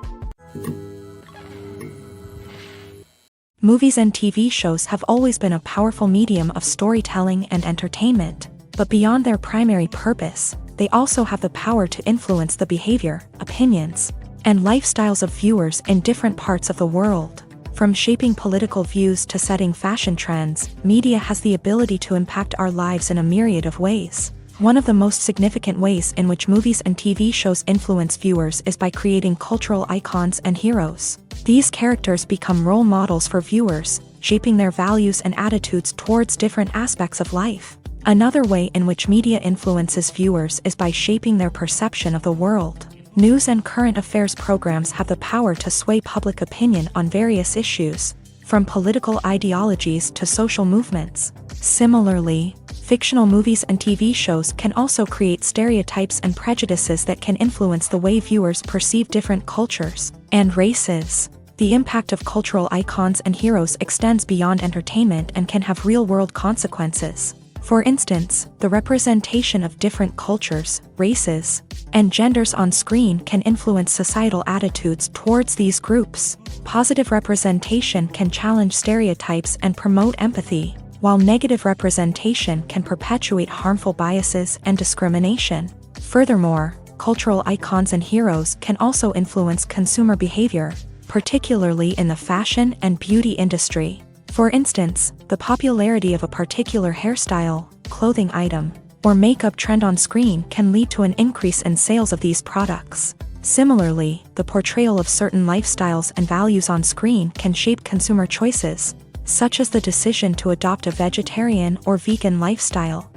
Movies and TV shows have always been a powerful medium of storytelling and entertainment, but beyond their primary purpose, they also have the power to influence the behavior, opinions, and lifestyles of viewers in different parts of the world. From shaping political views to setting fashion trends, media has the ability to impact our lives in a myriad of ways. One of the most significant ways in which movies and TV shows influence viewers is by creating cultural icons and heroes. These characters become role models for viewers, shaping their values and attitudes towards different aspects of life. Another way in which media influences viewers is by shaping their perception of the world. News and current affairs programs have the power to sway public opinion on various issues, from political ideologies to social movements. Similarly, fictional movies and TV shows can also create stereotypes and prejudices that can influence the way viewers perceive different cultures and races. The impact of cultural icons and heroes extends beyond entertainment and can have real-world consequences. For instance, the representation of different cultures, races, and genders on screen can influence societal attitudes towards these groups. Positive representation can challenge stereotypes and promote empathy, while negative representation can perpetuate harmful biases and discrimination. Furthermore, cultural icons and heroes can also influence consumer behavior, particularly in the fashion and beauty industry. For instance, the popularity of a particular hairstyle, clothing item, or makeup trend on screen can lead to an increase in sales of these products. Similarly, the portrayal of certain lifestyles and values on screen can shape consumer choices, such as the decision to adopt a vegetarian or vegan lifestyle.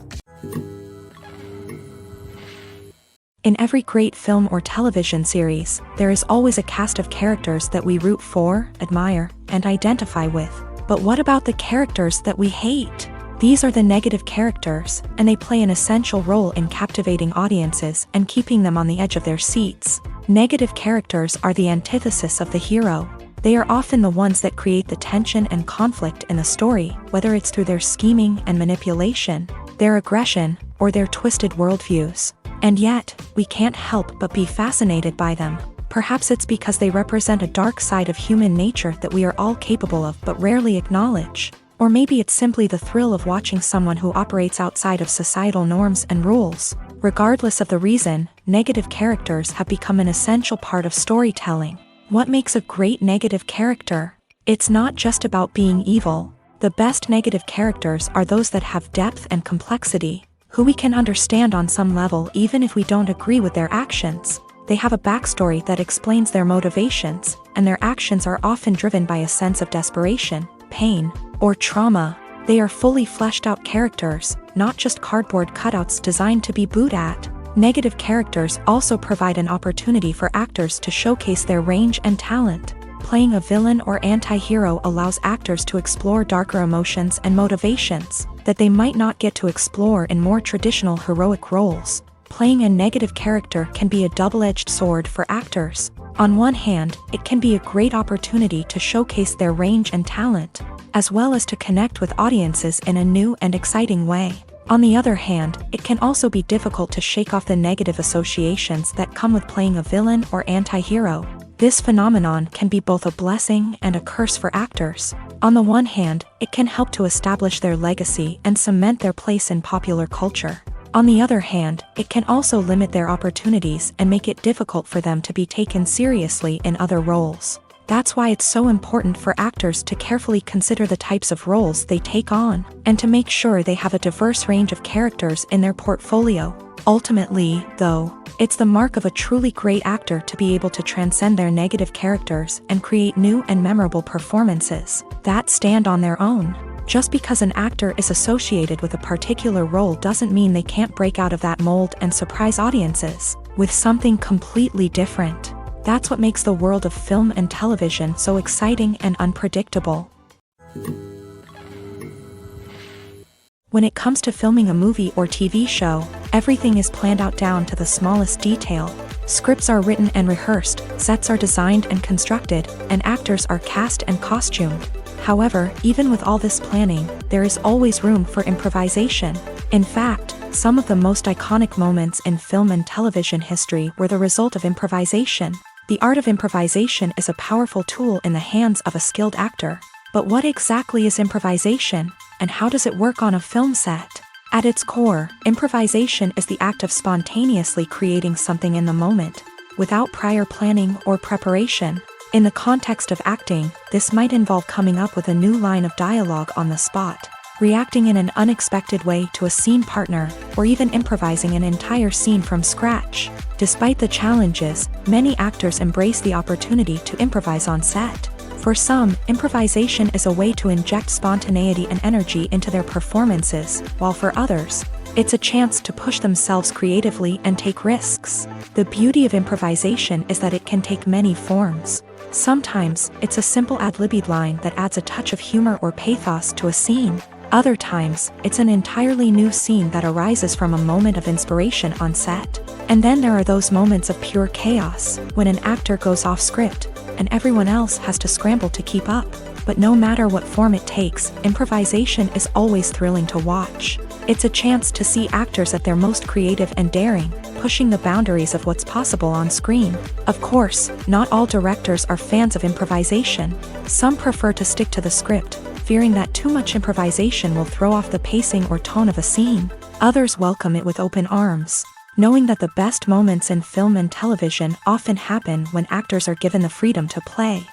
In every great film or television series, there is always a cast of characters that we root for, admire, and identify with. But what about the characters that we hate? These are the negative characters, and they play an essential role in captivating audiences and keeping them on the edge of their seats. Negative characters are the antithesis of the hero. They are often the ones that create the tension and conflict in the story, whether it's through their scheming and manipulation, their aggression, or their twisted worldviews. And yet, we can't help but be fascinated by them. Perhaps it's because they represent a dark side of human nature that we are all capable of but rarely acknowledge. Or maybe it's simply the thrill of watching someone who operates outside of societal norms and rules. Regardless of the reason, negative characters have become an essential part of storytelling. What makes a great negative character? It's not just about being evil. The best negative characters are those that have depth and complexity, who we can understand on some level even if we don't agree with their actions. They have a backstory that explains their motivations, and their actions are often driven by a sense of desperation, pain, or trauma. They are fully fleshed out characters, not just cardboard cutouts designed to be booed at. Negative characters also provide an opportunity for actors to showcase their range and talent. Playing a villain or anti-hero allows actors to explore darker emotions and motivations that they might not get to explore in more traditional heroic roles. Playing a negative character can be a double-edged sword for actors. On one hand, it can be a great opportunity to showcase their range and talent, as well as to connect with audiences in a new and exciting way. On the other hand, it can also be difficult to shake off the negative associations that come with playing a villain or anti-hero. This phenomenon can be both a blessing and a curse for actors. On the one hand, it can help to establish their legacy and cement their place in popular culture. On the other hand, it can also limit their opportunities and make it difficult for them to be taken seriously in other roles. That's why it's so important for actors to carefully consider the types of roles they take on, and to make sure they have a diverse range of characters in their portfolio. Ultimately, though, it's the mark of a truly great actor to be able to transcend their negative characters and create new and memorable performances that stand on their own. Just because an actor is associated with a particular role doesn't mean they can't break out of that mold and surprise audiences with something completely different. That's what makes the world of film and television so exciting and unpredictable. When it comes to filming a movie or TV show, everything is planned out down to the smallest detail. Scripts are written and rehearsed, sets are designed and constructed, and actors are cast and costumed. However, even with all this planning, there is always room for improvisation. In fact, some of the most iconic moments in film and television history were the result of improvisation. The art of improvisation is a powerful tool in the hands of a skilled actor. But what exactly is improvisation, and how does it work on a film set? At its core, improvisation is the act of spontaneously creating something in the moment, without prior planning or preparation. In the context of acting, this might involve coming up with a new line of dialogue on the spot, reacting in an unexpected way to a scene partner, or even improvising an entire scene from scratch. Despite the challenges, many actors embrace the opportunity to improvise on set. For some, improvisation is a way to inject spontaneity and energy into their performances, while for others, it's a chance to push themselves creatively and take risks. The beauty of improvisation is that it can take many forms. Sometimes, it's a simple ad-libbed line that adds a touch of humor or pathos to a scene. Other times, it's an entirely new scene that arises from a moment of inspiration on set. And then there are those moments of pure chaos, when an actor goes off script, and everyone else has to scramble to keep up. But no matter what form it takes, improvisation is always thrilling to watch. It's a chance to see actors at their most creative and daring, pushing the boundaries of what's possible on screen. Of course, not all directors are fans of improvisation. Some prefer to stick to the script, fearing that too much improvisation will throw off the pacing or tone of a scene. Others welcome it with open arms, knowing that the best moments in film and television often happen when actors are given the freedom to play.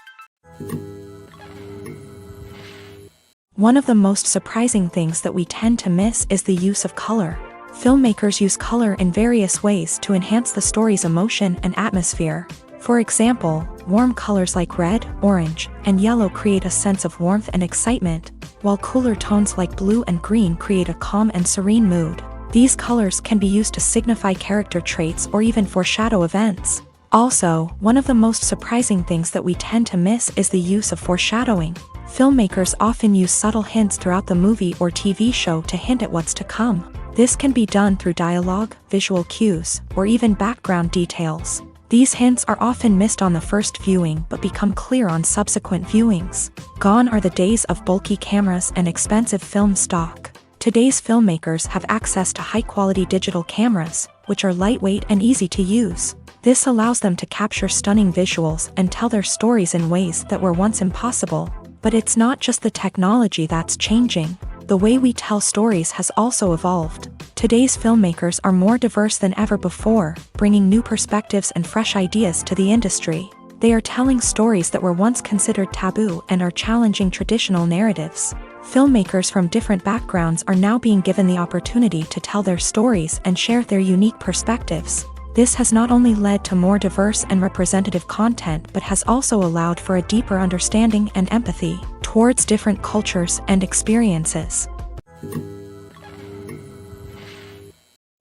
One of the most surprising things that we tend to miss is the use of color. Filmmakers use color in various ways to enhance the story's emotion and atmosphere. For example, warm colors like red, orange, and yellow create a sense of warmth and excitement, while cooler tones like blue and green create a calm and serene mood. These colors can be used to signify character traits or even foreshadow events. Also, one of the most surprising things that we tend to miss is the use of foreshadowing. Filmmakers often use subtle hints throughout the movie or TV show to hint at what's to come. This can be done through dialogue, visual cues, or even background details. These hints are often missed on the first viewing but become clear on subsequent viewings. Gone are the days of bulky cameras and expensive film stock. Today's filmmakers have access to high-quality digital cameras, which are lightweight and easy to use. This allows them to capture stunning visuals and tell their stories in ways that were once impossible. But it's not just the technology that's changing. The way we tell stories has also evolved. Today's filmmakers are more diverse than ever before, bringing new perspectives and fresh ideas to the industry. They are telling stories that were once considered taboo and are challenging traditional narratives. Filmmakers from different backgrounds are now being given the opportunity to tell their stories and share their unique perspectives. This has not only led to more diverse and representative content but has also allowed for a deeper understanding and empathy towards different cultures and experiences.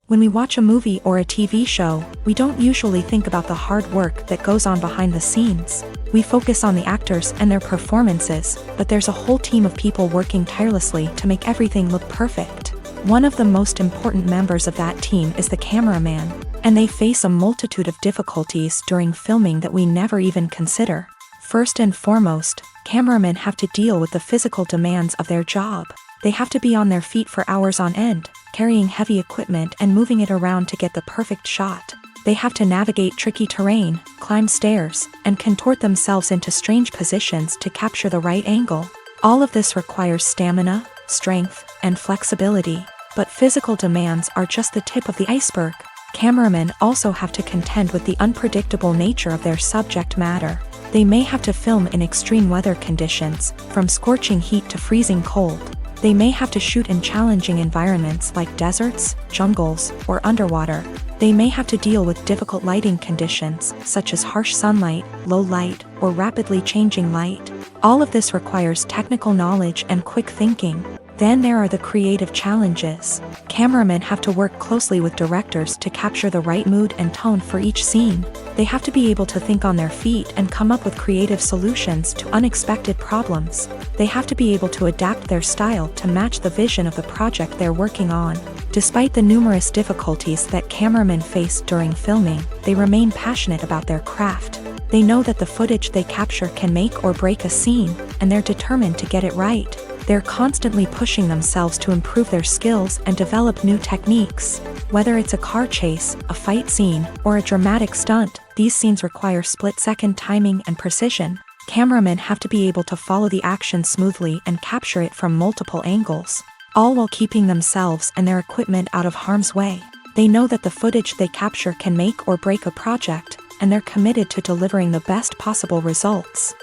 When we watch a movie or a TV show, we don't usually think about the hard work that goes on behind the scenes. We focus on the actors and their performances, but there's a whole team of people working tirelessly to make everything look perfect. One of the most important members of that team is the cameraman, and they face a multitude of difficulties during filming that we never even consider. First and foremost, cameramen have to deal with the physical demands of their job. They have to be on their feet for hours on end, carrying heavy equipment and moving it around to get the perfect shot. They have to navigate tricky terrain, climb stairs, and contort themselves into strange positions to capture the right angle. All of this requires stamina, strength, and flexibility. But physical demands are just the tip of the iceberg. Cameramen also have to contend with the unpredictable nature of their subject matter. They may have to film in extreme weather conditions, from scorching heat to freezing cold. They may have to shoot in challenging environments like deserts, jungles, or underwater. They may have to deal with difficult lighting conditions, such as harsh sunlight, low light, or rapidly changing light. All of this requires technical knowledge and quick thinking. Then there are the creative challenges. Cameramen have to work closely with directors to capture the right mood and tone for each scene. They have to be able to think on their feet and come up with creative solutions to unexpected problems. They have to be able to adapt their style to match the vision of the project they're working on. Despite the numerous difficulties that cameramen face during filming, they remain passionate about their craft. They know that the footage they capture can make or break a scene, and they're determined to get it right. They're constantly pushing themselves to improve their skills and develop new techniques. Whether it's a car chase, a fight scene, or a dramatic stunt, these scenes require split-second timing and precision. Cameramen have to be able to follow the action smoothly and capture it from multiple angles, all while keeping themselves and their equipment out of harm's way. They know that the footage they capture can make or break a project, and they're committed to delivering the best possible results.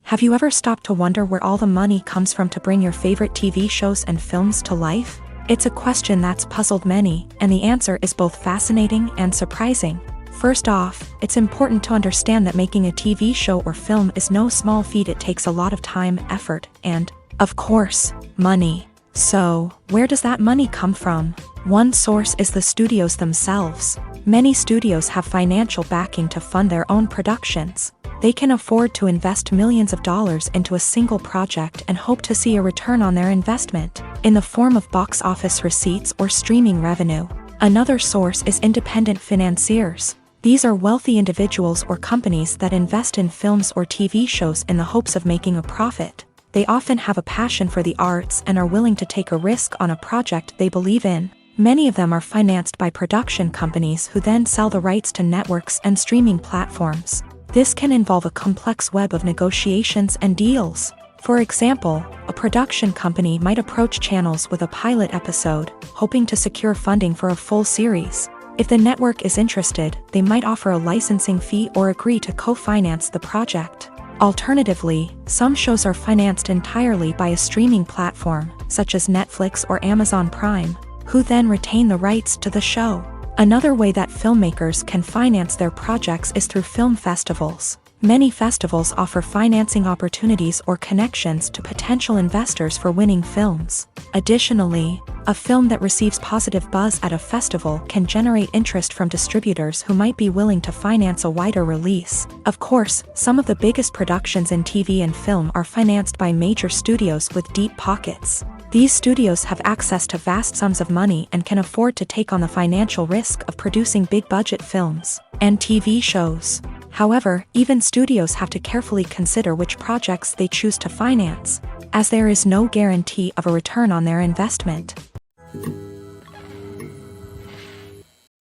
Have you ever stopped to wonder where all the money comes from to bring your favorite TV shows and films to life? It's a question that's puzzled many, and the answer is both fascinating and surprising. First off, it's important to understand that making a TV show or film is no small feat. It takes a lot of time, effort, and, of course, money. So, where does that money come from? One source is the studios themselves. Many studios have financial backing to fund their own productions. They can afford to invest millions of dollars into a single project and hope to see a return on their investment, in the form of box office receipts or streaming revenue. Another source is independent financiers. These are wealthy individuals or companies that invest in films or TV shows in the hopes of making a profit. They often have a passion for the arts and are willing to take a risk on a project they believe in. Many of them are financed by production companies who then sell the rights to networks and streaming platforms. This can involve a complex web of negotiations and deals. For example, a production company might approach channels with a pilot episode, hoping to secure funding for a full series. If the network is interested, they might offer a licensing fee or agree to co-finance the project. Alternatively, some shows are financed entirely by a streaming platform, such as Netflix or Amazon Prime, who then retain the rights to the show. Another way that filmmakers can finance their projects is through film festivals. Many festivals offer financing opportunities or connections to potential investors for winning films. Additionally, a film that receives positive buzz at a festival can generate interest from distributors who might be willing to finance a wider release. Of course, some of the biggest productions in TV and film are financed by major studios with deep pockets. These studios have access to vast sums of money and can afford to take on the financial risk of producing big-budget films and TV shows. However, even studios have to carefully consider which projects they choose to finance, as there is no guarantee of a return on their investment.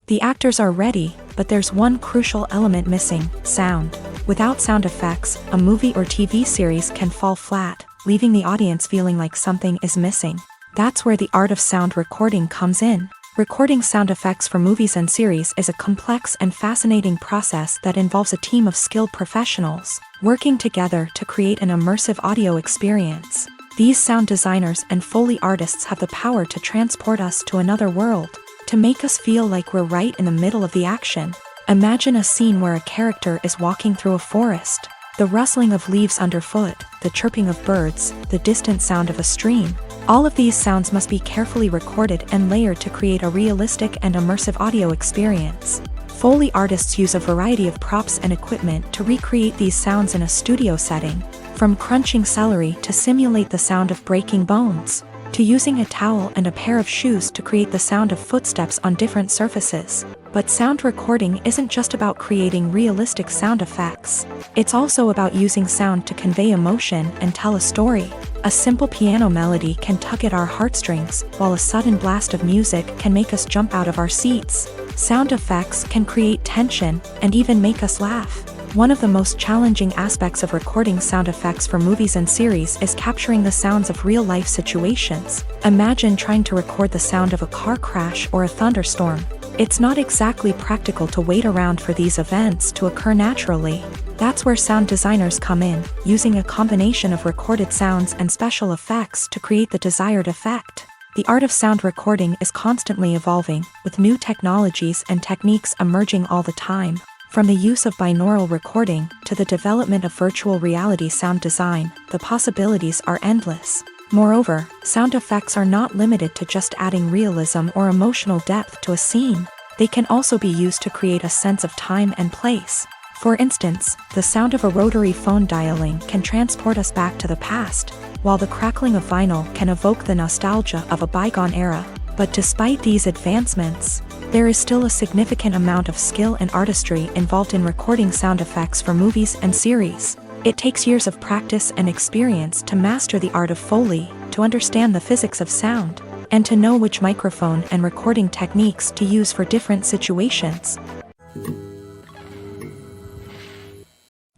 The actors are ready, but there's one crucial element missing: sound. Without sound effects, a movie or TV series can fall flat, leaving the audience feeling like something is missing. That's where the art of sound recording comes in. Recording sound effects for movies and series is a complex and fascinating process that involves a team of skilled professionals working together to create an immersive audio experience. These sound designers and Foley artists have the power to transport us to another world, to make us feel like we're right in the middle of the action. Imagine a scene where a character is walking through a forest. The rustling of leaves underfoot, the chirping of birds, the distant sound of a stream. All of these sounds must be carefully recorded and layered to create a realistic and immersive audio experience. Foley artists use a variety of props and equipment to recreate these sounds in a studio setting. From crunching celery to simulate the sound of breaking bones, to using a towel and a pair of shoes to create the sound of footsteps on different surfaces. But sound recording isn't just about creating realistic sound effects. It's also about using sound to convey emotion and tell a story. A simple piano melody can tug at our heartstrings, while a sudden blast of music can make us jump out of our seats. Sound effects can create tension and even make us laugh. One of the most challenging aspects of recording sound effects for movies and series is capturing the sounds of real-life situations. Imagine trying to record the sound of a car crash or a thunderstorm. It's not exactly practical to wait around for these events to occur naturally. That's where sound designers come in, using a combination of recorded sounds and special effects to create the desired effect. The art of sound recording is constantly evolving, with new technologies and techniques emerging all the time. From the use of binaural recording to the development of virtual reality sound design, the possibilities are endless. Moreover, sound effects are not limited to just adding realism or emotional depth to a scene. They can also be used to create a sense of time and place. For instance, the sound of a rotary phone dialing can transport us back to the past, while the crackling of vinyl can evoke the nostalgia of a bygone era. But despite these advancements, there is still a significant amount of skill and artistry involved in recording sound effects for movies and series. It takes years of practice and experience to master the art of Foley, to understand the physics of sound, and to know which microphone and recording techniques to use for different situations.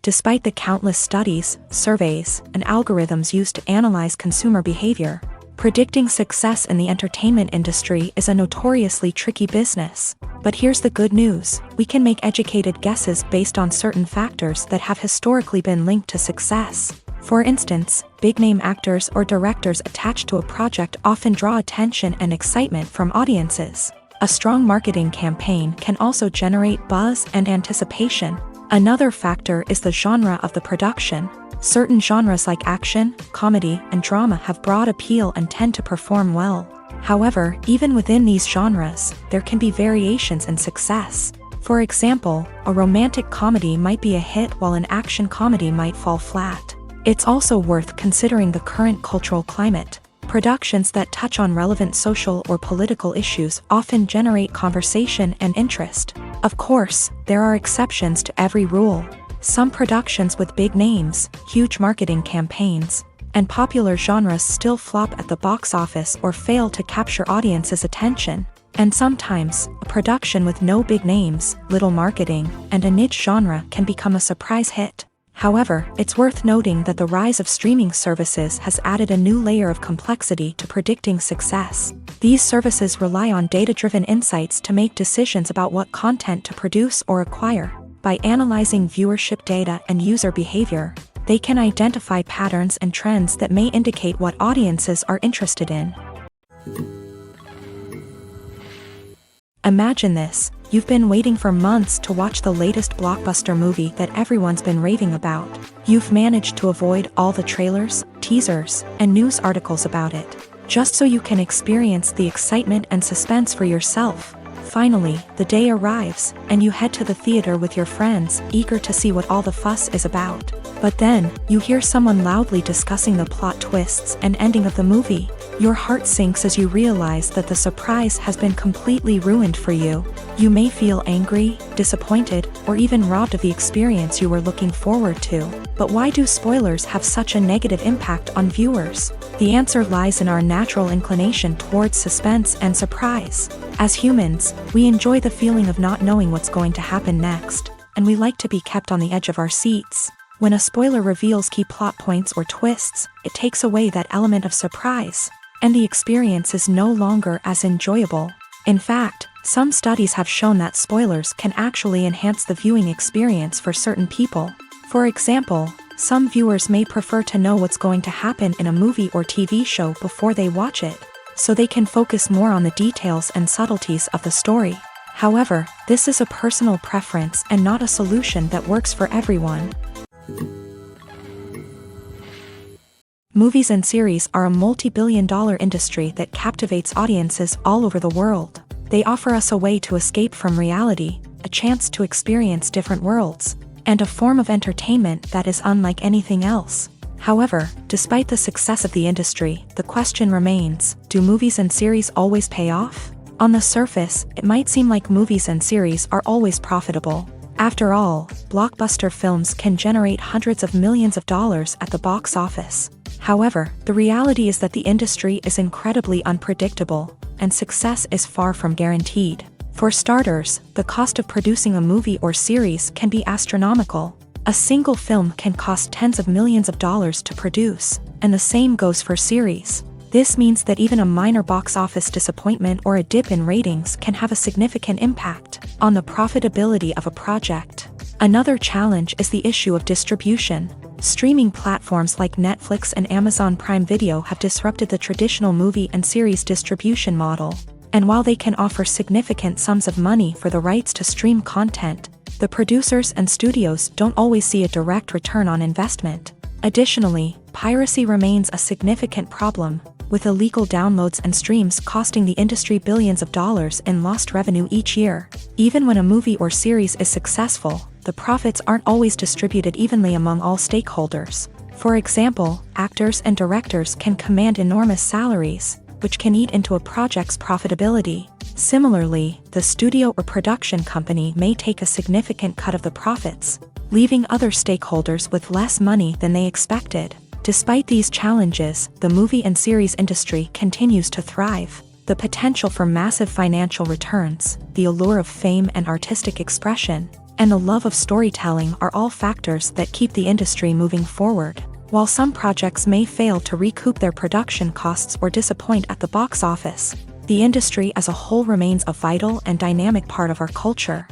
Despite the countless studies, surveys, and algorithms used to analyze consumer behavior, predicting success in the entertainment industry is a notoriously tricky business. But here's the good news: we can make educated guesses based on certain factors that have historically been linked to success. For instance, big-name actors or directors attached to a project often draw attention and excitement from audiences. A strong marketing campaign can also generate buzz and anticipation. Another factor is the genre of the production. Certain genres like action, comedy, and drama have broad appeal and tend to perform well. However, even within these genres, there can be variations in success. For example, a romantic comedy might be a hit while an action comedy might fall flat. It's also worth considering the current cultural climate. Productions that touch on relevant social or political issues often generate conversation and interest. Of course, there are exceptions to every rule. Some productions with big names, huge marketing campaigns, and popular genres still flop at the box office or fail to capture audiences' attention. And sometimes, a production with no big names, little marketing, and a niche genre can become a surprise hit. However, it's worth noting that the rise of streaming services has added a new layer of complexity to predicting success. These services rely on data-driven insights to make decisions about what content to produce or acquire. By analyzing viewership data and user behavior, they can identify patterns and trends that may indicate what audiences are interested in. Imagine this: you've been waiting for months to watch the latest blockbuster movie that everyone's been raving about. You've managed to avoid all the trailers, teasers, and news articles about it, just so you can experience the excitement and suspense for yourself. Finally, the day arrives, and you head to the theater with your friends, eager to see what all the fuss is about. But then, you hear someone loudly discussing the plot twists and ending of the movie. Your heart sinks as you realize that the surprise has been completely ruined for you. You may feel angry, disappointed, or even robbed of the experience you were looking forward to. But why do spoilers have such a negative impact on viewers? The answer lies in our natural inclination towards suspense and surprise. As humans, we enjoy the feeling of not knowing what's going to happen next, and we like to be kept on the edge of our seats. When a spoiler reveals key plot points or twists, it takes away that element of surprise, and the experience is no longer as enjoyable. In fact, some studies have shown that spoilers can actually enhance the viewing experience for certain people. For example, some viewers may prefer to know what's going to happen in a movie or TV show before they watch it, so they can focus more on the details and subtleties of the story. However, this is a personal preference and not a solution that works for everyone. Movies and series are a multi-billion-dollar industry that captivates audiences all over the world. They offer us a way to escape from reality, a chance to experience different worlds, and a form of entertainment that is unlike anything else. However, despite the success of the industry, the question remains, do movies and series always pay off? On the surface, it might seem like movies and series are always profitable. After all, blockbuster films can generate hundreds of millions of dollars at the box office. However, the reality is that the industry is incredibly unpredictable, and success is far from guaranteed. For starters, the cost of producing a movie or series can be astronomical. A single film can cost tens of millions of dollars to produce, and the same goes for series. This means that even a minor box office disappointment or a dip in ratings can have a significant impact on the profitability of a project. Another challenge is the issue of distribution. Streaming platforms like Netflix and Amazon Prime Video have disrupted the traditional movie and series distribution model. And while they can offer significant sums of money for the rights to stream content, the producers and studios don't always see a direct return on investment. Additionally, piracy remains a significant problem, with illegal downloads and streams costing the industry billions of dollars in lost revenue each year. Even when a movie or series is successful, the profits aren't always distributed evenly among all stakeholders. For example, actors and directors can command enormous salaries, which can eat into a project's profitability. Similarly, the studio or production company may take a significant cut of the profits, leaving other stakeholders with less money than they expected. Despite these challenges, the movie and series industry continues to thrive. The potential for massive financial returns, the allure of fame and artistic expression, and the love of storytelling are all factors that keep the industry moving forward. While some projects may fail to recoup their production costs or disappoint at the box office, the industry as a whole remains a vital and dynamic part of our culture.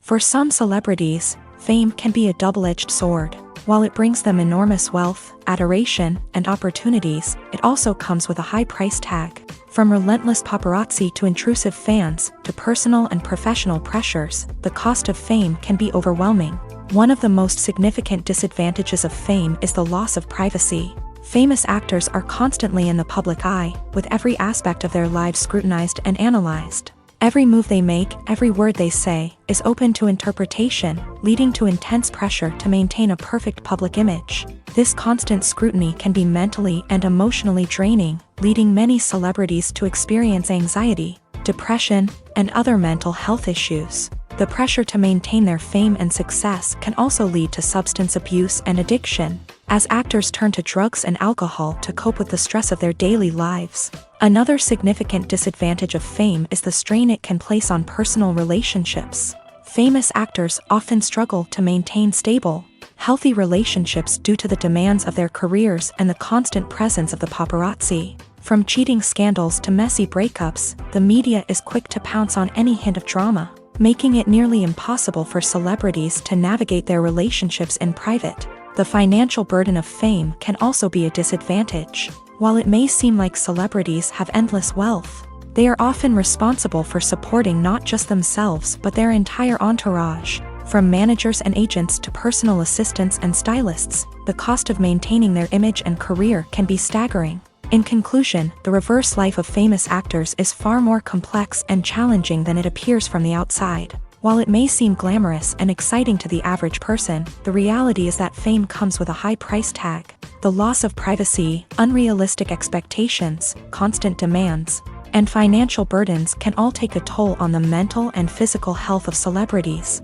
For some celebrities, fame can be a double-edged sword. While it brings them enormous wealth, adoration, and opportunities, it also comes with a high price tag. From relentless paparazzi to intrusive fans, to personal and professional pressures, the cost of fame can be overwhelming. One of the most significant disadvantages of fame is the loss of privacy. Famous actors are constantly in the public eye, with every aspect of their lives scrutinized and analyzed. Every move they make, every word they say, is open to interpretation, leading to intense pressure to maintain a perfect public image. This constant scrutiny can be mentally and emotionally draining, leading many celebrities to experience anxiety, depression, and other mental health issues. The pressure to maintain their fame and success can also lead to substance abuse and addiction, as actors turn to drugs and alcohol to cope with the stress of their daily lives. Another significant disadvantage of fame is the strain it can place on personal relationships. Famous actors often struggle to maintain stable, healthy relationships due to the demands of their careers and the constant presence of the paparazzi. From cheating scandals to messy breakups, the media is quick to pounce on any hint of drama, making it nearly impossible for celebrities to navigate their relationships in private. The financial burden of fame can also be a disadvantage. While it may seem like celebrities have endless wealth, they are often responsible for supporting not just themselves but their entire entourage. From managers and agents to personal assistants and stylists, the cost of maintaining their image and career can be staggering. In conclusion, the reverse life of famous actors is far more complex and challenging than it appears from the outside. While it may seem glamorous and exciting to the average person, the reality is that fame comes with a high price tag. The loss of privacy, unrealistic expectations, constant demands, and financial burdens can all take a toll on the mental and physical health of celebrities.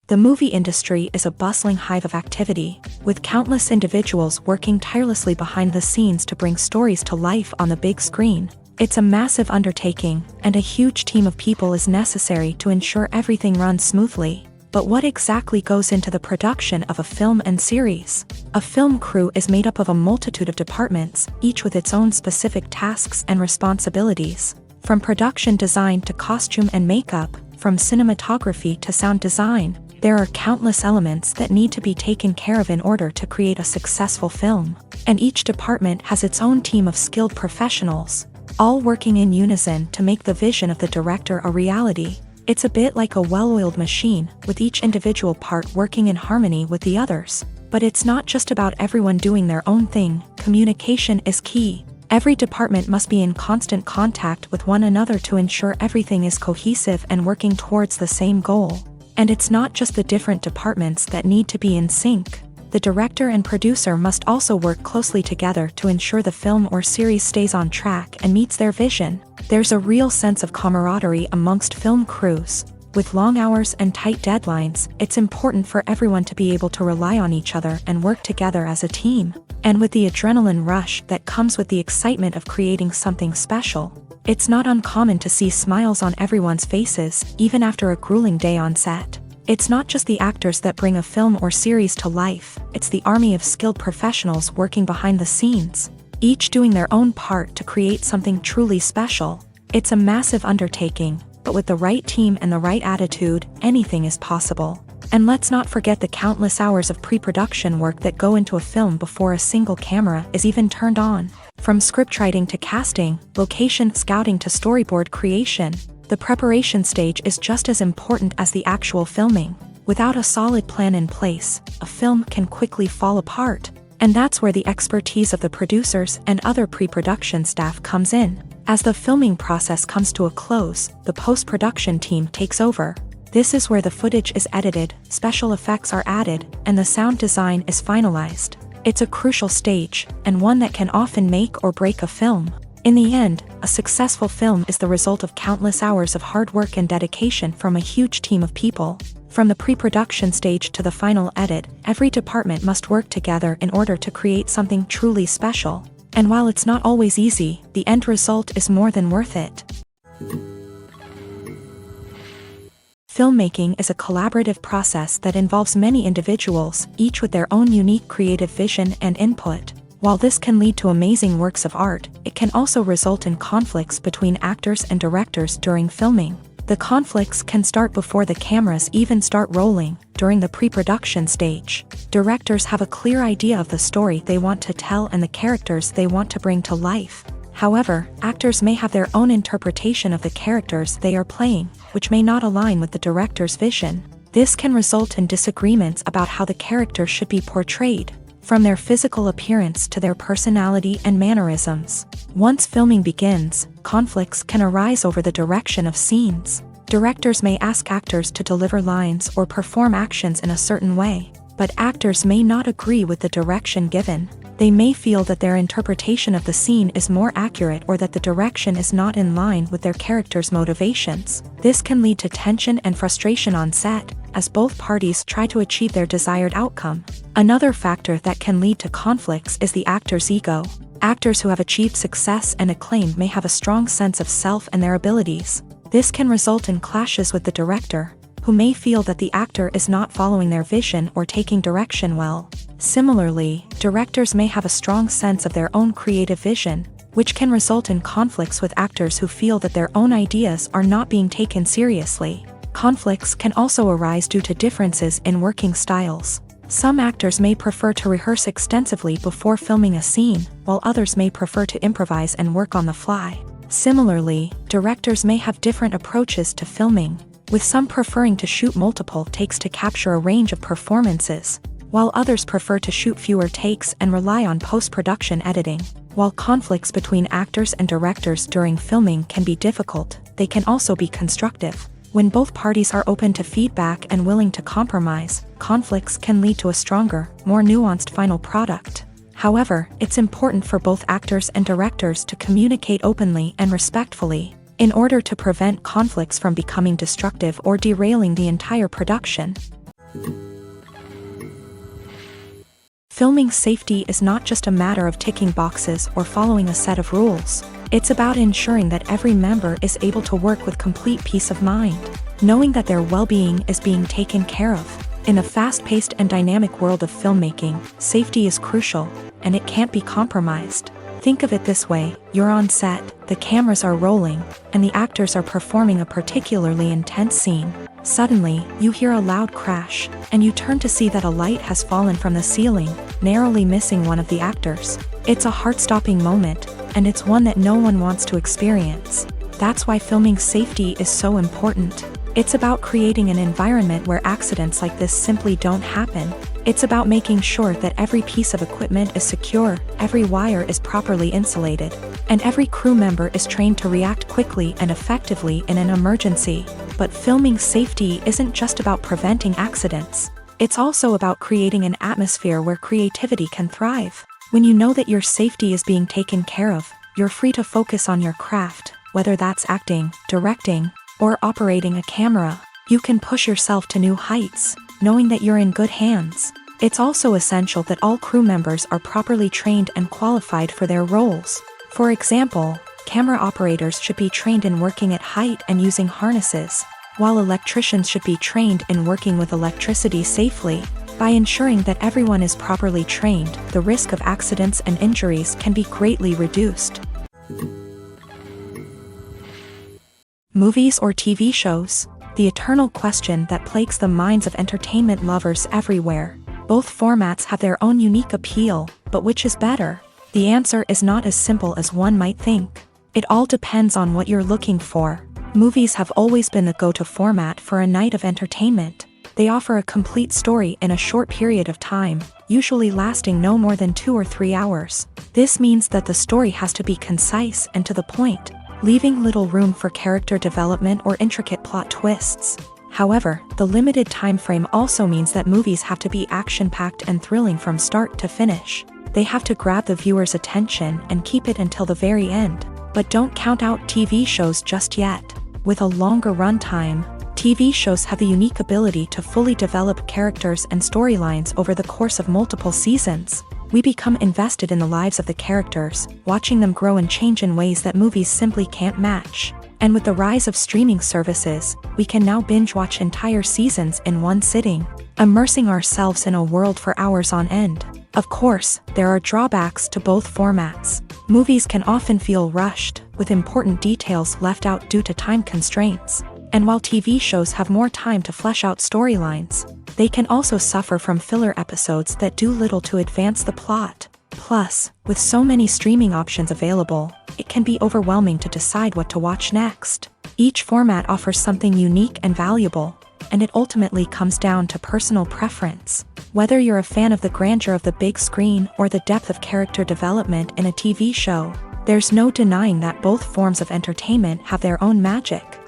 The movie industry is a bustling hive of activity, with countless individuals working tirelessly behind the scenes to bring stories to life on the big screen. It's a massive undertaking, and a huge team of people is necessary to ensure everything runs smoothly. But what exactly goes into the production of a film and series? A film crew is made up of a multitude of departments, each with its own specific tasks and responsibilities. From production design to costume and makeup, from cinematography to sound design, there are countless elements that need to be taken care of in order to create a successful film. And each department has its own team of skilled professionals, all working in unison to make the vision of the director a reality. It's a bit like a well-oiled machine, with each individual part working in harmony with the others. But it's not just about everyone doing their own thing. Communication is key. Every department must be in constant contact with one another to ensure everything is cohesive and working towards the same goal. And it's not just the different departments that need to be in sync. The director and producer must also work closely together to ensure the film or series stays on track and meets their vision. There's a real sense of camaraderie amongst film crews. With long hours and tight deadlines, it's important for everyone to be able to rely on each other and work together as a team. And with the adrenaline rush that comes with the excitement of creating something special, it's not uncommon to see smiles on everyone's faces, even after a grueling day on set. It's not just the actors that bring a film or series to life, it's the army of skilled professionals working behind the scenes, each doing their own part to create something truly special. It's a massive undertaking, but with the right team and the right attitude, anything is possible. And let's not forget the countless hours of pre-production work that go into a film before a single camera is even turned on. From scriptwriting to casting, location scouting to storyboard creation, the preparation stage is just as important as the actual filming. Without a solid plan in place, a film can quickly fall apart. And that's where the expertise of the producers and other pre-production staff comes in. As the filming process comes to a close, the post-production team takes over. This is where the footage is edited, special effects are added, and the sound design is finalized. It's a crucial stage, and one that can often make or break a film. In the end, a successful film is the result of countless hours of hard work and dedication from a huge team of people. From the pre-production stage to the final edit, every department must work together in order to create something truly special. And while it's not always easy, the end result is more than worth it. Filmmaking is a collaborative process that involves many individuals, each with their own unique creative vision and input. While this can lead to amazing works of art, it can also result in conflicts between actors and directors during filming. The conflicts can start before the cameras even start rolling, during the pre-production stage. Directors have a clear idea of the story they want to tell and the characters they want to bring to life. However, actors may have their own interpretation of the characters they are playing, which may not align with the director's vision. This can result in disagreements about how the characters should be portrayed, from their physical appearance to their personality and mannerisms. Once filming begins, conflicts can arise over the direction of scenes. Directors may ask actors to deliver lines or perform actions in a certain way, but actors may not agree with the direction given. They may feel that their interpretation of the scene is more accurate or that the direction is not in line with their character's motivations. This can lead to tension and frustration on set, as both parties try to achieve their desired outcome. Another factor that can lead to conflicts is the actor's ego. Actors who have achieved success and acclaim may have a strong sense of self and their abilities. This can result in clashes with the director, who may feel that the actor is not following their vision or taking direction well. Similarly, directors may have a strong sense of their own creative vision, which can result in conflicts with actors who feel that their own ideas are not being taken seriously. Conflicts can also arise due to differences in working styles. Some actors may prefer to rehearse extensively before filming a scene, while others may prefer to improvise and work on the fly. Similarly, directors may have different approaches to filming, with some preferring to shoot multiple takes to capture a range of performances, while others prefer to shoot fewer takes and rely on post-production editing. While conflicts between actors and directors during filming can be difficult, they can also be constructive. When both parties are open to feedback and willing to compromise, conflicts can lead to a stronger, more nuanced final product. However, it's important for both actors and directors to communicate openly and respectfully, in order to prevent conflicts from becoming destructive or derailing the entire production. Filming safety is not just a matter of ticking boxes or following a set of rules. It's about ensuring that every member is able to work with complete peace of mind, knowing that their well-being is being taken care of. In a fast-paced and dynamic world of filmmaking, safety is crucial, and it can't be compromised. Think of it this way: you're on set, the cameras are rolling, and the actors are performing a particularly intense scene. Suddenly, you hear a loud crash, and you turn to see that a light has fallen from the ceiling, narrowly missing one of the actors. It's a heart-stopping moment, and it's one that no one wants to experience. That's why filming safety is so important. It's about creating an environment where accidents like this simply don't happen. It's about making sure that every piece of equipment is secure, every wire is properly insulated, and every crew member is trained to react quickly and effectively in an emergency. But filming safety isn't just about preventing accidents. It's also about creating an atmosphere where creativity can thrive. When you know that your safety is being taken care of, you're free to focus on your craft, whether that's acting, directing, or operating a camera. You can push yourself to new heights, knowing that you're in good hands. It's also essential that all crew members are properly trained and qualified for their roles. For example, camera operators should be trained in working at height and using harnesses, while electricians should be trained in working with electricity safely. By ensuring that everyone is properly trained, the risk of accidents and injuries can be greatly reduced. Movies or TV shows? The eternal question that plagues the minds of entertainment lovers everywhere. Both formats have their own unique appeal, but which is better? The answer is not as simple as one might think. It all depends on what you're looking for. Movies have always been the go-to format for a night of entertainment. They offer a complete story in a short period of time, usually lasting no more than 2 or 3 hours. This means that the story has to be concise and to the point, leaving little room for character development or intricate plot twists. However, the limited time frame also means that movies have to be action-packed and thrilling from start to finish. They have to grab the viewer's attention and keep it until the very end. But don't count out TV shows just yet. With a longer runtime, TV shows have the unique ability to fully develop characters and storylines over the course of multiple seasons. We become invested in the lives of the characters, watching them grow and change in ways that movies simply can't match. And with the rise of streaming services, we can now binge-watch entire seasons in one sitting, immersing ourselves in a world for hours on end. Of course, there are drawbacks to both formats. Movies can often feel rushed, with important details left out due to time constraints. And while TV shows have more time to flesh out storylines, they can also suffer from filler episodes that do little to advance the plot. Plus, with so many streaming options available, it can be overwhelming to decide what to watch next. Each format offers something unique and valuable, and it ultimately comes down to personal preference. Whether you're a fan of the grandeur of the big screen or the depth of character development in a TV show, there's no denying that both forms of entertainment have their own magic.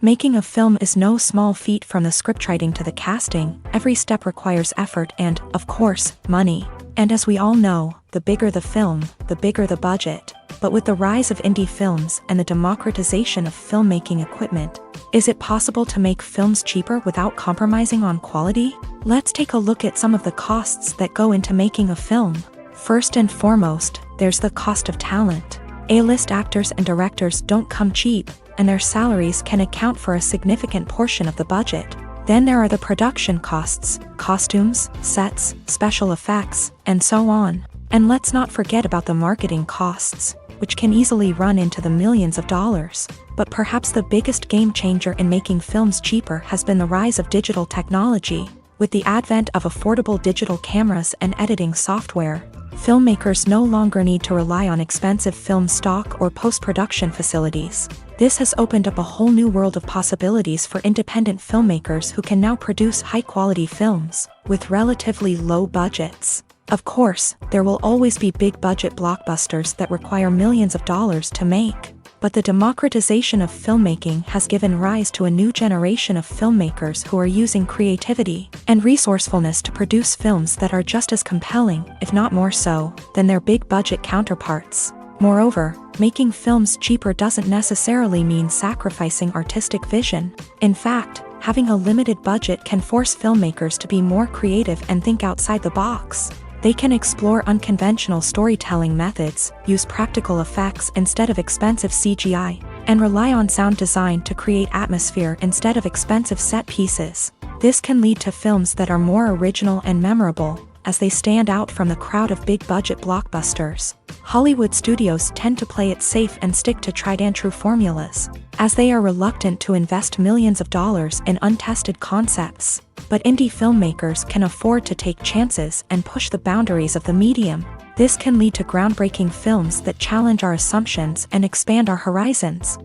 Making a film is no small feat. From the scriptwriting to the casting, every step requires effort and, of course, money. And as we all know, the bigger the film, the bigger the budget. But with the rise of indie films and the democratization of filmmaking equipment, is it possible to make films cheaper without compromising on quality? Let's take a look at some of the costs that go into making a film. First and foremost, there's the cost of talent. A-list actors and directors don't come cheap, and their salaries can account for a significant portion of the budget. Then there are the production costs, costumes, sets, special effects, and so on. And let's not forget about the marketing costs, which can easily run into the millions of dollars. But perhaps the biggest game changer in making films cheaper has been the rise of digital technology. With the advent of affordable digital cameras and editing software, filmmakers no longer need to rely on expensive film stock or post-production facilities. This has opened up a whole new world of possibilities for independent filmmakers who can now produce high-quality films with relatively low budgets. Of course, there will always be big-budget blockbusters that require millions of dollars to make. But the democratization of filmmaking has given rise to a new generation of filmmakers who are using creativity and resourcefulness to produce films that are just as compelling, if not more so, than their big-budget counterparts. Moreover, making films cheaper doesn't necessarily mean sacrificing artistic vision. In fact, having a limited budget can force filmmakers to be more creative and think outside the box. They can explore unconventional storytelling methods, use practical effects instead of expensive CGI, and rely on sound design to create atmosphere instead of expensive set pieces. This can lead to films that are more original and memorable, as they stand out from the crowd of big-budget blockbusters. Hollywood studios tend to play it safe and stick to tried-and-true formulas, as they are reluctant to invest millions of dollars in untested concepts. But indie filmmakers can afford to take chances and push the boundaries of the medium. This can lead to groundbreaking films that challenge our assumptions and expand our horizons.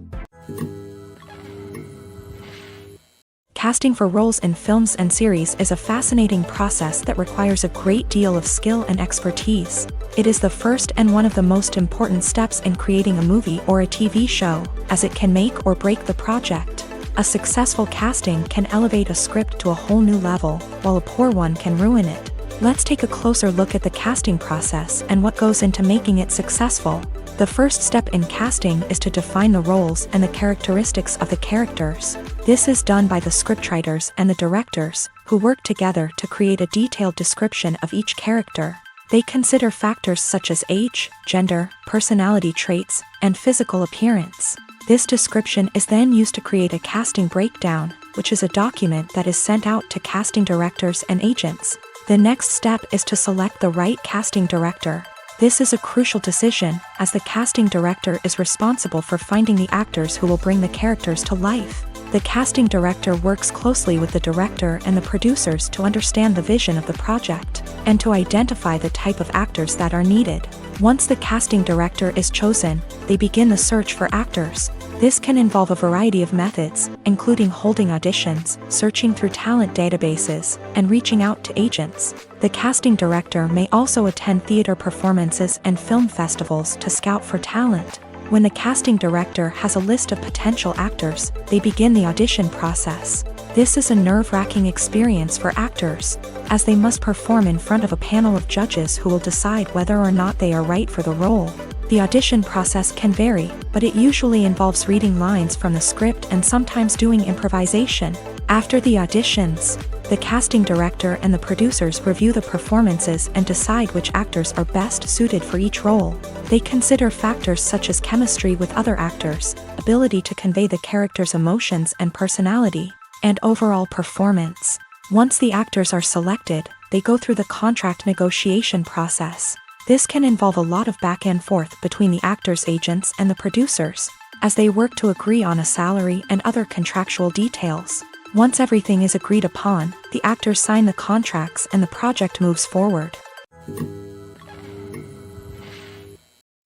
Casting for roles in films and series is a fascinating process that requires a great deal of skill and expertise. It is the first and one of the most important steps in creating a movie or a TV show, as it can make or break the project. A successful casting can elevate a script to a whole new level, while a poor one can ruin it. Let's take a closer look at the casting process and what goes into making it successful. The first step in casting is to define the roles and the characteristics of the characters. This is done by the scriptwriters and the directors, who work together to create a detailed description of each character. They consider factors such as age, gender, personality traits, and physical appearance. This description is then used to create a casting breakdown, which is a document that is sent out to casting directors and agents. The next step is to select the right casting director. This is a crucial decision, as the casting director is responsible for finding the actors who will bring the characters to life. The casting director works closely with the director and the producers to understand the vision of the project, and to identify the type of actors that are needed. Once the casting director is chosen, they begin the search for actors. This can involve a variety of methods, including holding auditions, searching through talent databases, and reaching out to agents. The casting director may also attend theater performances and film festivals to scout for talent. When the casting director has a list of potential actors, they begin the audition process. This is a nerve-wracking experience for actors, as they must perform in front of a panel of judges who will decide whether or not they are right for the role. The audition process can vary, but it usually involves reading lines from the script and sometimes doing improvisation. After the auditions, the casting director and the producers review the performances and decide which actors are best suited for each role. They consider factors such as chemistry with other actors, ability to convey the character's emotions and personality, and overall performance. Once the actors are selected, they go through the contract negotiation process. This can involve a lot of back and forth between the actors' agents and the producers, as they work to agree on a salary and other contractual details. Once everything is agreed upon, the actors sign the contracts and the project moves forward.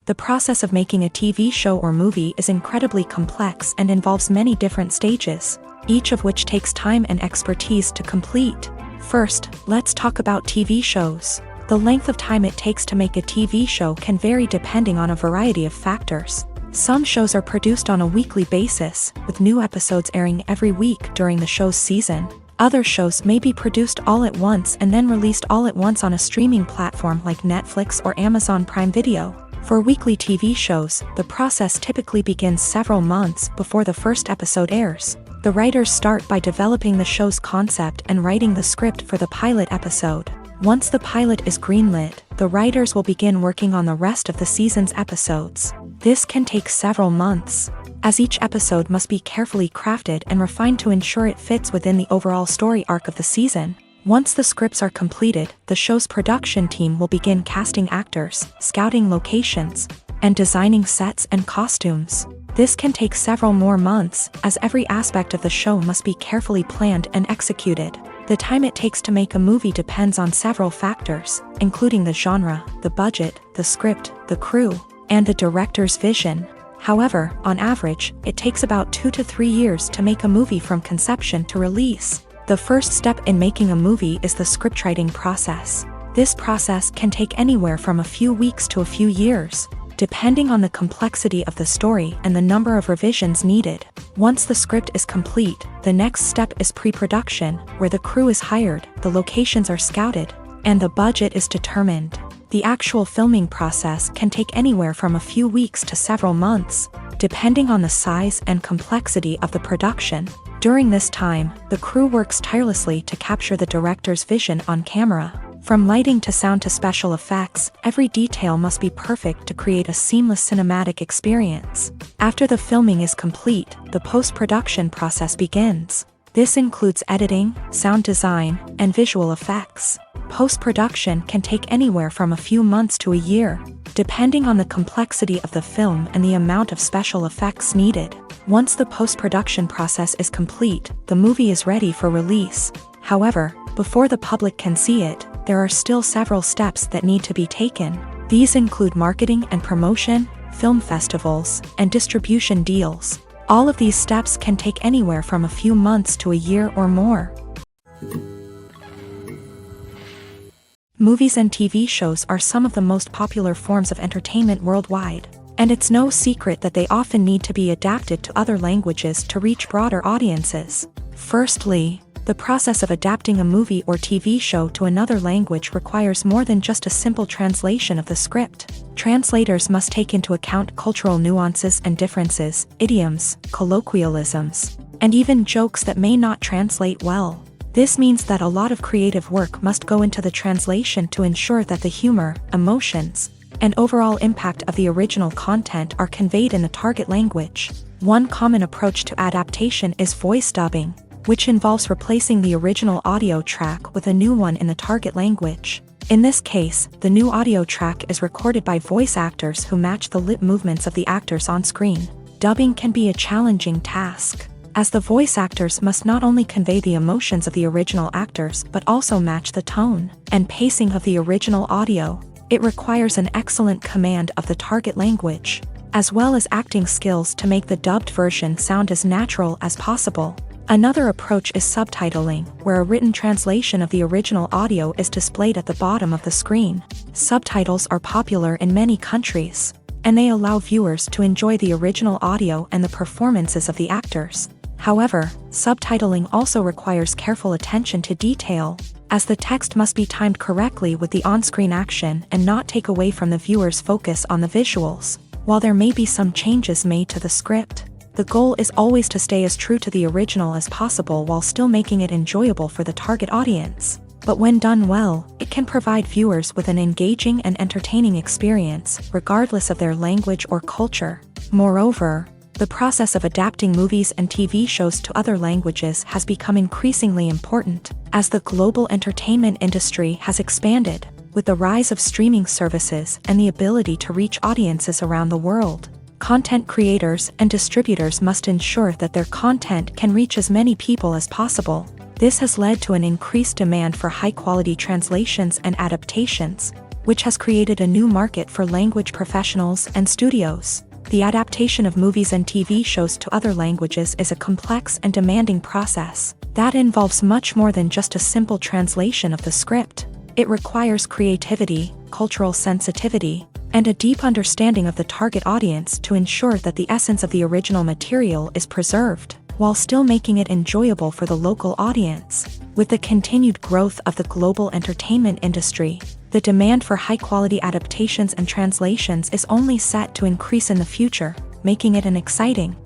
The process of making a TV show or movie is incredibly complex and involves many different stages, each of which takes time and expertise to complete. First, let's talk about TV shows. The length of time it takes to make a TV show can vary depending on a variety of factors. Some shows are produced on a weekly basis, with new episodes airing every week during the show's season. Other shows may be produced all at once and then released all at once on a streaming platform like Netflix or Amazon Prime Video. For weekly TV shows, the process typically begins several months before the first episode airs. The writers start by developing the show's concept and writing the script for the pilot episode. Once the pilot is greenlit, the writers will begin working on the rest of the season's episodes. This can take several months, as each episode must be carefully crafted and refined to ensure it fits within the overall story arc of the season. Once the scripts are completed, the show's production team will begin casting actors, scouting locations, and designing sets and costumes. This can take several more months, as every aspect of the show must be carefully planned and executed. The time it takes to make a movie depends on several factors, including the genre, the budget, the script, the crew, and the director's vision. However, on average, it takes about 2 to 3 years to make a movie from conception to release. The first step in making a movie is the scriptwriting process. This process can take anywhere from a few weeks to a few years, depending on the complexity of the story and the number of revisions needed. Once the script is complete, the next step is pre-production, where the crew is hired, the locations are scouted, and the budget is determined. The actual filming process can take anywhere from a few weeks to several months, depending on the size and complexity of the production. During this time, the crew works tirelessly to capture the director's vision on camera. From lighting to sound to special effects, every detail must be perfect to create a seamless cinematic experience. After the filming is complete, the post-production process begins. This includes editing, sound design, and visual effects. Post-production can take anywhere from a few months to a year, depending on the complexity of the film and the amount of special effects needed. Once the post-production process is complete, the movie is ready for release. However, before the public can see it, there are still several steps that need to be taken. These include marketing and promotion, film festivals, and distribution deals. All of these steps can take anywhere from a few months to a year or more. Movies and TV shows are some of the most popular forms of entertainment worldwide, and it's no secret that they often need to be adapted to other languages to reach broader audiences. Firstly, the process of adapting a movie or TV show to another language requires more than just a simple translation of the script. Translators must take into account cultural nuances and differences, idioms, colloquialisms, and even jokes that may not translate well. This means that a lot of creative work must go into the translation to ensure that the humor, emotions, and overall impact of the original content are conveyed in the target language. One common approach to adaptation is voice dubbing, which involves replacing the original audio track with a new one in the target language. In this case, the new audio track is recorded by voice actors who match the lip movements of the actors on screen. Dubbing can be a challenging task, as the voice actors must not only convey the emotions of the original actors but also match the tone and pacing of the original audio. It requires an excellent command of the target language, as well as acting skills to make the dubbed version sound as natural as possible. Another approach is subtitling, where a written translation of the original audio is displayed at the bottom of the screen. Subtitles are popular in many countries, and they allow viewers to enjoy the original audio and the performances of the actors. However, subtitling also requires careful attention to detail, as the text must be timed correctly with the on-screen action and not take away from the viewer's focus on the visuals. While there may be some changes made to the script, the goal is always to stay as true to the original as possible while still making it enjoyable for the target audience. But when done well, it can provide viewers with an engaging and entertaining experience, regardless of their language or culture. Moreover, the process of adapting movies and TV shows to other languages has become increasingly important, as the global entertainment industry has expanded, with the rise of streaming services and the ability to reach audiences around the world. Content creators and distributors must ensure that their content can reach as many people as possible. This has led to an increased demand for high-quality translations and adaptations, which has created a new market for language professionals and studios. The adaptation of movies and TV shows to other languages is a complex and demanding process that involves much more than just a simple translation of the script. It requires creativity, cultural sensitivity, and a deep understanding of the target audience to ensure that the essence of the original material is preserved, while still making it enjoyable for the local audience. With the continued growth of the global entertainment industry, the demand for high-quality adaptations and translations is only set to increase in the future, making it an exciting